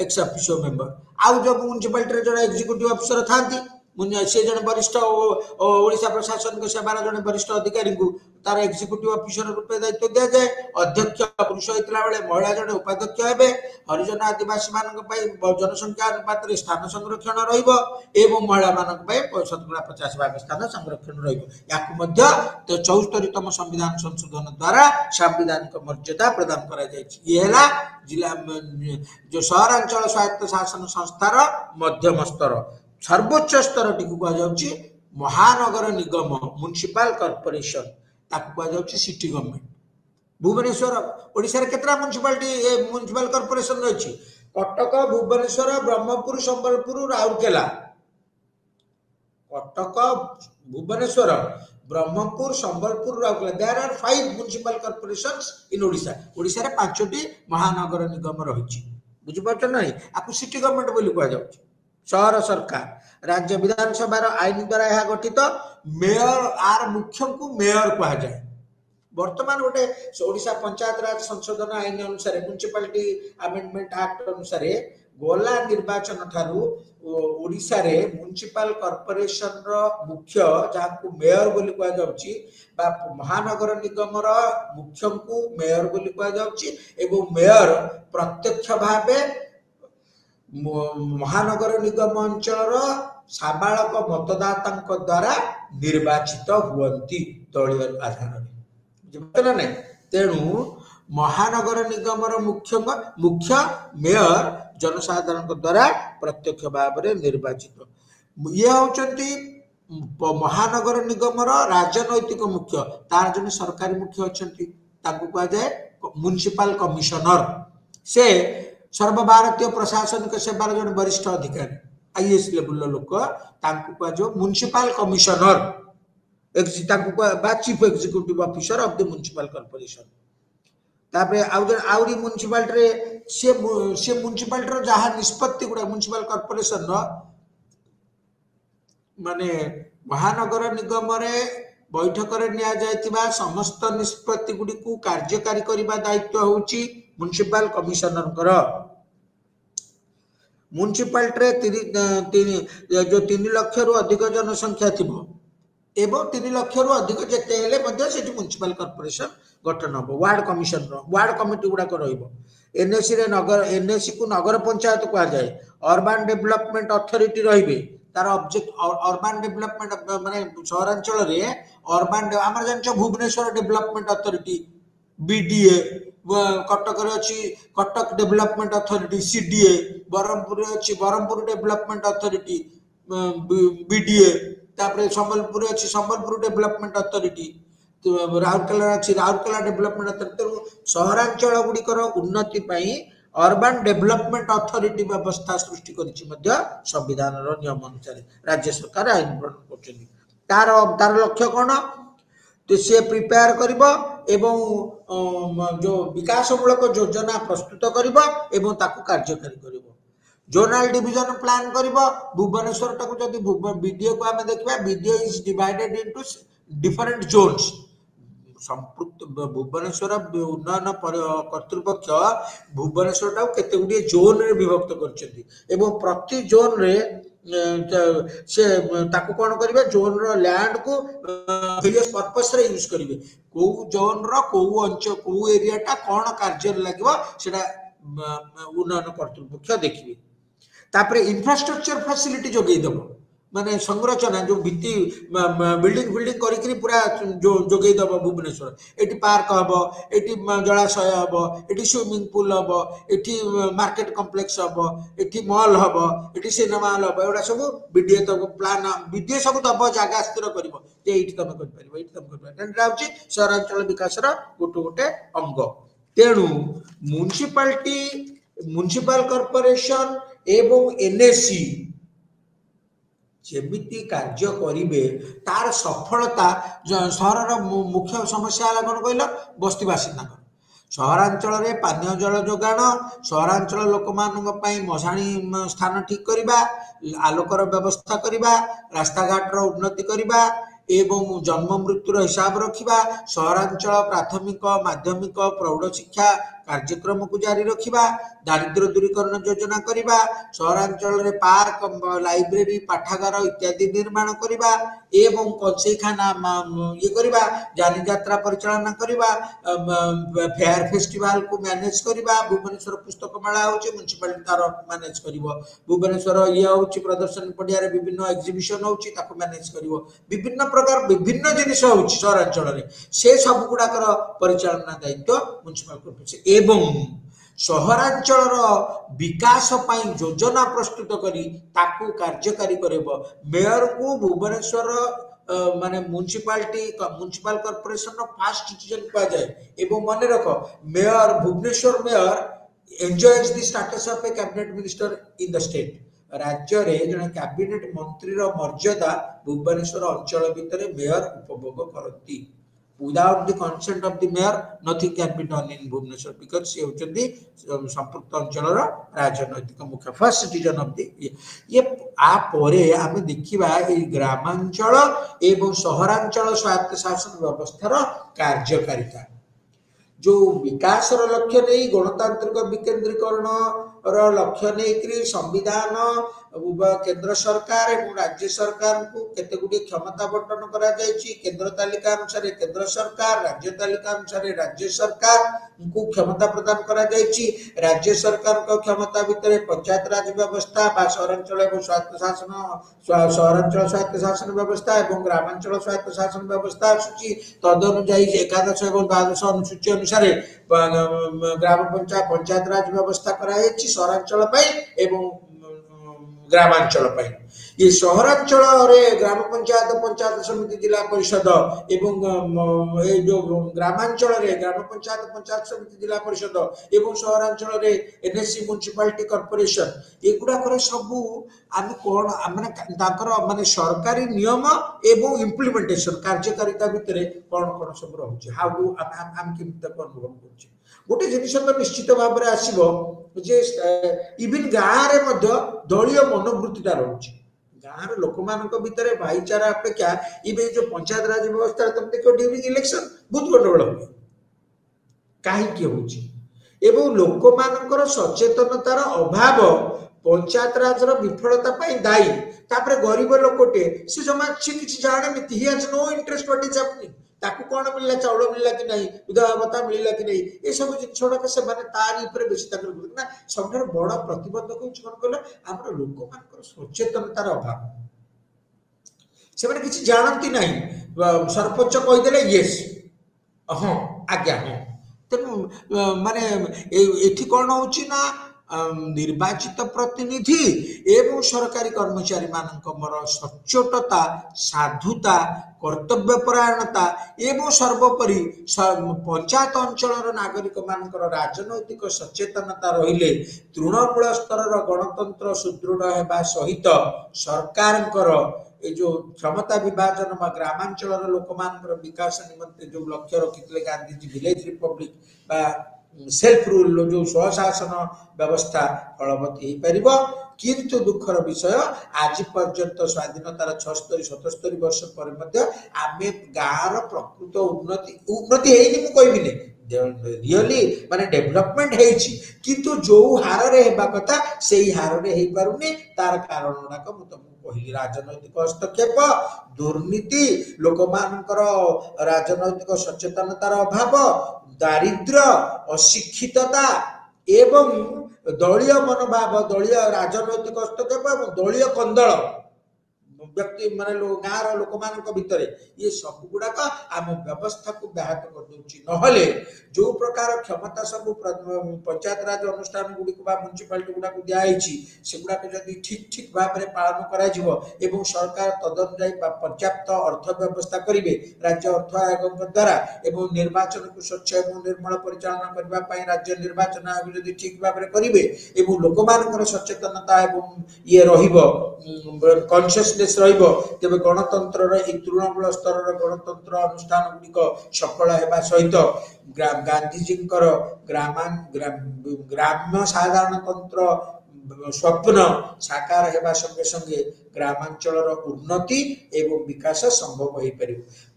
एक्स ऑफिशियो मेंबर आउ जो म्युनिसिपालिटी जो एग्जीक्यूटिव ऑफिसर थांती से जन वरिष्ठ ओडिशा प्रशासन सेवार जन वरिष्ठ अधिकारी को तार एग्जीक्यूटिव ऑफिसर रूपे दायित्व दि जाए अध्यक्ष पुरुष होता बेले महिला जन उपाध्यक्ष हे हरिजन आदिवासी मान जनसंख्या अनुपात स्थान संरक्षण रही महिला मान 50% स्थान संरक्षण रही 74तम संविधान संशोधन द्वारा संवैधानिक मर्यादा प्रदान करा जिला जो सहरांचल स्वायत्त शासन संस्थार मध्यम स्तर सर्वोच्च स्तर टी कहुच्छी महानगर निगम म्युनिसिपल कॉर्पोरेशन ताकू कहुच्छी सिटी गवर्नमेंट भुवनेश्वर ओडिशा रे केतरा म्युनिसिपल कॉर्पोरेशन रही Cuttack Bhubaneswar Brahmapur Sambalpur Rourkela Cuttack Bhubaneswar Brahmapur Sambalpur Rourkela there are 5 municipal corporations in Odisha Odisha रे 5टी महानगर निगम रही बुझीपार ना आपको सिटी गवर्नमेंट बोली कह जाउछि सहर सरकार राज्य विधानसभा आईन द्वारा यह गठित मेयर आर मुख्य को मेयर कह जाए वर्तमान गोटे ओडिशा पंचायत राज संशोधन आईन अनुसार म्युनिसिपालिटी अमेंडमेंट एक्ट अनुसार गला निर्वाचन ठारू ओडिशा रे म्युनिसिपल कॉर्पोरेशन रो मुख्य जहाँ मेयर बोली कह जाउची बा महानगर निगम रो मुख्य को मेयर बोली कह जाउची एवं मेयर प्रत्यक्ष भावे महानगर निगम अंचल साबालक मतदाता द्वारा निर्वाचित हुअन्ति दलीय आधार में तेणु महानगर निगम मुख्य मेयर जनसाधारण द्वारा प्रत्यक्ष भाव में निर्वाचित ये होचंती महानगर निगम राजनैतिक मुख्य तार जन सरकारी मुख्य अच्छी कह जाए म्युनिसिपल कमिशनर से सर्वभारतीय प्रशासनिक सेवार जन वरिष्ठ अधिकारी आईएएस लेवल लोक कह municipal commissioner chief executive officer of the municipal corporation तापरे आउरी म्युनिसिपालिटी से म्युनिसिपालिटी जहाँ निष्पत्ति गुड़ा म्युनिसिपल कॉर्पोरेशन माने महानगर निगम रे बैठक रे निया जायतिबा समस्त निष्पत्ति गुडी को कार्यकारी करिबा दायित्व होउची म्युनिसिपल कमिशनर म्युनिसिपालिटी जो 3 लाख रु अधिक जनसंख्या थिबो एवं 3 लाख रु अधिक जेते हेले मध्ये सेठी म्युनिसिपल कॉर्पोरेशन गठन हो वार्ड कमिशन वार्ड कमिटी गुडा रहिबो एनएसी रे नगर एनएसी को नगर पंचायत कह जाए अर्बन डेवलपमेंट अथॉरिटी रहिबे तार ऑब्जेक्ट अर्बन डेवलपमेंट माने सहरांचल रे अर्बन आमर जानछ Bhubaneswar development authority BDA Cuttack रे अछि Cuttack development authority CDA Berhampur रे अछि बरहमपुर डेवलपमेंट अथॉरिटी बीडीए तापरे संबलपुर अछि संबलपुर डेवलपमेंट अथॉरिटी राउरकेला अछि राउरकेला डेवलपमेंट अथॉरिटी सहरांचल गुडिकर उन्नति पई अर्बन डेवलपमेंट अथॉरिटी व्यवस्था सृष्टि करिछि मध्ये संविधान रो नियम अनुसार राज्य सरकार आईन प्रणयन करछथि तार लक्ष्य कोन तो से प्रिपेयर करिबो एवं जो विकासमूलक योजना प्रस्तुत करिबो एवं ताकू कार्यकारी करिबो जोनल डिवीजन प्लान करिबो भुवनेश्वर टाकू जदि बीडीए को हमें देखबा BDA is divided into different zones संपूर्ण भुवनेश्वर उन्नयन कर्तृपक्ष भुवनेश्वर टाकू केते गुडी जोन रे विभक्त करछथि एवं प्रति जोन रे से ताकू कोन करिवे जोन रो लैंड को वेरियस पर्पस रे यूज करिवे को जोन रो को अंचल को एरिया टा कोन कार्य लागबो सेटा उन्नयन कर्तृपक्ष देखिबे तापरे इंफ्रास्ट्रक्चर फैसिलिटी जोगै दबो माने संरचना जो भित्ति बिल्डिंग करिकरी पूरा जो जोगै दबो भुवनेश्वर एटी पार्क हबो एटी जलाशय हबो एटी स्विमिंग पूल हबो एटी मार्केट कॉम्प्लेक्स हबो एटी मॉल हबो एटी सिनेमा हॉल हबो एडा सब बीडीए तो प्लान बीडीए सब दबो जागा स्थिर करबो जे एटी तमे कर परिबो एटी तमे कर परिबो एटा होची सहरांचल विकास रा गोटे अंग तेणु म्युनिसिपल कॉर्पोरेशन एवं एनएसी जेमिति कार्य करिवे तार सफलता सहर मुख्य समस्या है कौन कहल बस्ती बासिंदा सहरांचल रे पानीय जल जोगाण सहरांचल लोक मानक पई मशाणी स्थान ठीक करिबा आलोकर व्यवस्था करिबा रास्ता घाट रो उन्नति करिबा एवं जन्म मृत्युर हिसाब रखिबा सहरांचल प्राथमिक माध्यमिक प्रौढ़ शिक्षा कार्यक्रम को जारी रखिबा दारिद्र्य दूरीकरण योजना करिबा सहरांचल रे पार्क लाइब्रेरी पाठागार इत्यादि निर्माण करिबा एवं कौशेखाना ये करिबा जानी यात्रा परिचालन करिबा फेयर फेस्टिवल को मैनेज करिबा भुवनेश्वर पुस्तक मेला होची म्युनिसिपालिटी तार मैनेज करिवो भुवनेश्वर ये होची प्रदर्शनी पडिया रे विभिन्न एग्जीबिशन होची ताको मैनेज करिवो विभिन्न प्रकार विभिन्न जिनिस होची सहरांचल रे से सब गुडा कर परिचालन दायित्व म्युनिसिपल कॉर्पोरेशन एवं सहरांचल विकास पाई योजना प्रस्तुत करी ताकू कार्यकारी करेबो मेयर को भुवनेश्वर माने म्युनिसिपल कॉर्पोरेशन फास्ट सिटीजन कहा जाए एवं मन रख mayor Bhubaneswar mayor enjoys the status of a cabinet minister in the state राज्य रे जने कैबिनेट मंत्री रो मर्यादा भुवनेश्वर अंचल भितर मेयर उपभोग करती without the consent of the mayor nothing can be done in Bhubaneswar because she होचंदी संपूर्ण अंचलर राजनैतिक मुख्य फर्स्ट सिटीजन ऑफ द ये आ परे आमे देखिबा ए ग्रामांचल एवं शहरांचल स्वायत्त शासन व्यवस्थार कार्यकारिता जो विकास लक्ष्य नहीं गणतांत्रिक विकेंद्रीकरण लक्ष्य नहीं संविधान केंद्र सरकार और राज्य सरकार को केते गुडी क्षमता बंटन करा जायछि केंद्र तालिका अनुसार केंद्र सरकार राज्य तालिका अनुसार राज्य सरकार को क्षमता प्रदान करा जायछि राज्य सरकार को क्षमता भितर पंचायत राज व्यवस्था बा शहरांचल एवं स्वायत्त शासन शहरांचल स्वायत्त शासन व्यवस्था एवं ग्रामांचल स्वायत्त शासन व्यवस्था आसुछि तदनुसार एकादश एवं द्वादश अनुसूची अनुसार ग्राम पंचायत राज व्यवस्था करा जायछि शहरांचल एवं ग्रामांचल ये सहरांचल ग्राम पंचायत समिति जिला परिषद एवं जो ग्रामांचल ग्राम पंचायत समिति जिला परिषद एवं सहरांचल एनएससी म्युनिसिपालिटी कॉर्पोरेशन एगुड़ा सबू आम कौन माने सरकारी नियम एवं इम्प्लीमेंटेशन कार्यकारिता भितर कौन कौन सब रोचे हाउ डू आम केमती अनुभव कर गोटे जिनिस तो निश्चित भाव में आसो जे इवन गाँव में दलीय मनोवृत्तिटा रोचे गाँव लोक मान भितर भाईचारा अपेक्षा इवन जो पंचायत राज व्यवस्था तुम देख ड्यूरिंग इलेक्शन बहुत गंडगोल हुए कहीं लोक मान सचेतनतार अभाव पंचायत राज विफलता दायी तापर गरीब लोकटे से जमा से किसी जाने he has no interest what is happening ताकू कौन मिलला चाउल मिलला कि नहीं विधवा भत्ता मिलला कि नहीं ये सब जिनसड़क से माने तारी ऊपर बेसी ताकर ना सबठार बड़ प्रतिबंधक होछि कोन कहले हमर लोक मानकर सचेतनतार अभाव से माने किछि जानंती नहीं सरपंच कहि देले यस हां आज्ञा हां तेनु माने एठी कोन होछि ना निर्वाचित प्रतिनिधि एवं सरकारी कर्मचारी मानकर सच्चोटता साधुता कर्तव्यपरायणता एवं सर्वोपरि पंचायत अंचल नागरिक मानकर राजनैतिक सचेतनता रहिले तृणमूल स्तर गणतंत्र सुदृढ़ होगा सहित सरकार ये जो क्षमता विभाजन ग्रामांचल लोक मान विकास निमंते जो लक्ष्य रखी गांधीजी विलेज रिपब्लिक बा सेल्फ रूल जो स्वशासन व्यवस्था फलवती हो पार किंतु दुखर विषय आज पर्यंत स्वाधीनतार 76-77 वर्ष पर आमे गाँव प्रकृत उन्नति है कहबी रियली माने डेवलपमेंट है किंतु जो हार रे हेबा कथा से हार रे हो पारुनी तार कारण गुड़ाक तुमको कहली राजनैतिक हस्तक्षेप दुर्नीति लोक मानकर राजनैतिक सचेतनतार अभाव दारिद्र्य अशिक्षितता एवं दलीय मनोभाव दलीय राजनैतिक हस्तक्षेप एवं दलीय कंदल व्यक्ति माने गाँव लोक मान भितर ये सब गुड़ाक आम व्यवस्था को व्याहत कर नहले जो प्रकार क्षमता सब पंचायत राज अनुष्ठान गुड़िक म्युनिसिपालिटी गुड़ाक दिखाई से गुड़ाक जदि ठीक ठीक भाव में पालन कर सरकार तदनुसार पर्याप्त अर्थ व्यवस्था करेंगे राज्य अर्थ आयोग द्वारा एवं निर्वाचन को स्वच्छ एवं निर्मल परिचालना करने राज्य निर्वाचन आयोग जदि ठीक भाव में करेंगे एवं लोक मान सचेतनता एवं ये कॉन्शियसनेस तेज गणतंत्र तृणमूल स्तर गणतंत्र अनुष्ठान गुड़िक सफल होगा सहित गांधीजी ग्राम्य साधारणतंत्र स्वप्न साकार होगा संगे संगे ग्रामांचल उन्नति एवं विकास संभव हो पार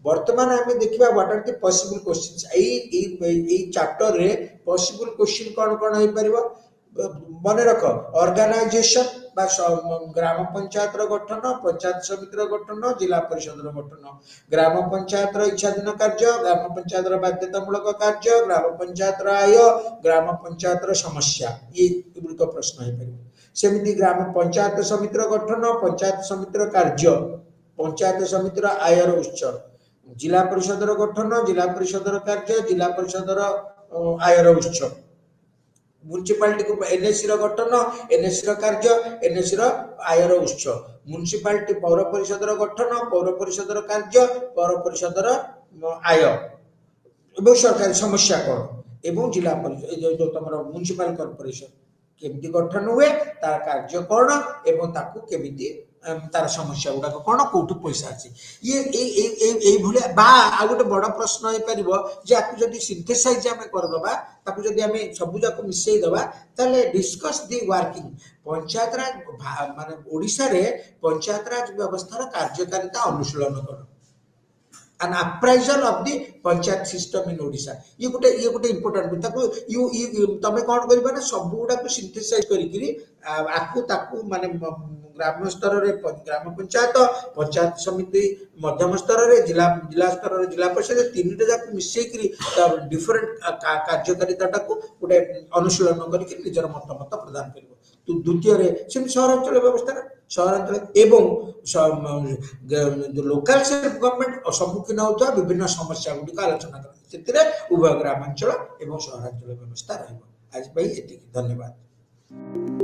बर्तमान आम देखा what are the possible question chapter रे पॉसिबल क्वेश्चन कौन कौन हो पार मन रख ऑर्गेनाइजेशन ग्राम पंचायत गठन पंचायत समिति गठन जिला परिषद गठन ग्राम पंचायत इच्छाधीन कार्य ग्राम पंचायत बाध्यतामूलक कार्य ग्राम पंचायत आय ग्राम पंचायत समस्या ये गुड़िक प्रश्न हो पार सेमती ग्राम पंचायत समिति गठन पंचायत समिति कार्य पंचायत समिति आयर उत्स जिला परिषद गठन जिला परिषद कार्य जिला परिषद आयर उत्स म्युनिसिपालिटी को एनएससी गठन एनएससी कार्य एनएससी आयर उत्स म्युनिसिपालिटी पौर परिषद गठन पौर परिषद कार्य पौर परिषद आय एवं सरकारी समस्या कौन एवं जिला परिषद जो तुम म्युनिसिपल कॉर्पोरेशन केमती गठन हुए तार कार्य कौन एवं ताकू केमिति तार समस्या गुड़ाक कौन कौटू पैसा अच्छी ये भलिया बा आ गोटे बड़ प्रश्न हो पार जे आपको जब सिंथेसाइज आम करदे ताकू जब आम सबूक मिसईदबा ताले डिस्कस दी वर्किंग पंचायत राज माने ओडिशा रे पंचायत राज व्यवस्था कार्यकारिता अनुशीलन कर an appraisal of the panchayat system in Odisha ये गोटे important ताको यू तमे कोन करबा ना सब गुडा को सिंथेसाइज करिकरी आकु ताकू माने ग्राम स्तर रे ग्राम पंचायत पंचायत समिति मध्यम स्तर रे जिला स्तर रे जिला परिषद तीनटा जाक मिसई करी डिफरेंट कार्यकारिता ताकू गोटे अनुशीलन करिकरी निजर मतामत प्रदान करबो तो द्वितीय रे सेम सहरांचल व्यवस्था सहरांचल एवं जो लोकल सेल्फ गवर्नमेंट सम्मुखीन होता विभिन्न समस्या गुड़िक आलोचना करते उभय ग्रामांचल एवं सहरांचल व्यवस्था रही आज एति धन्यवाद।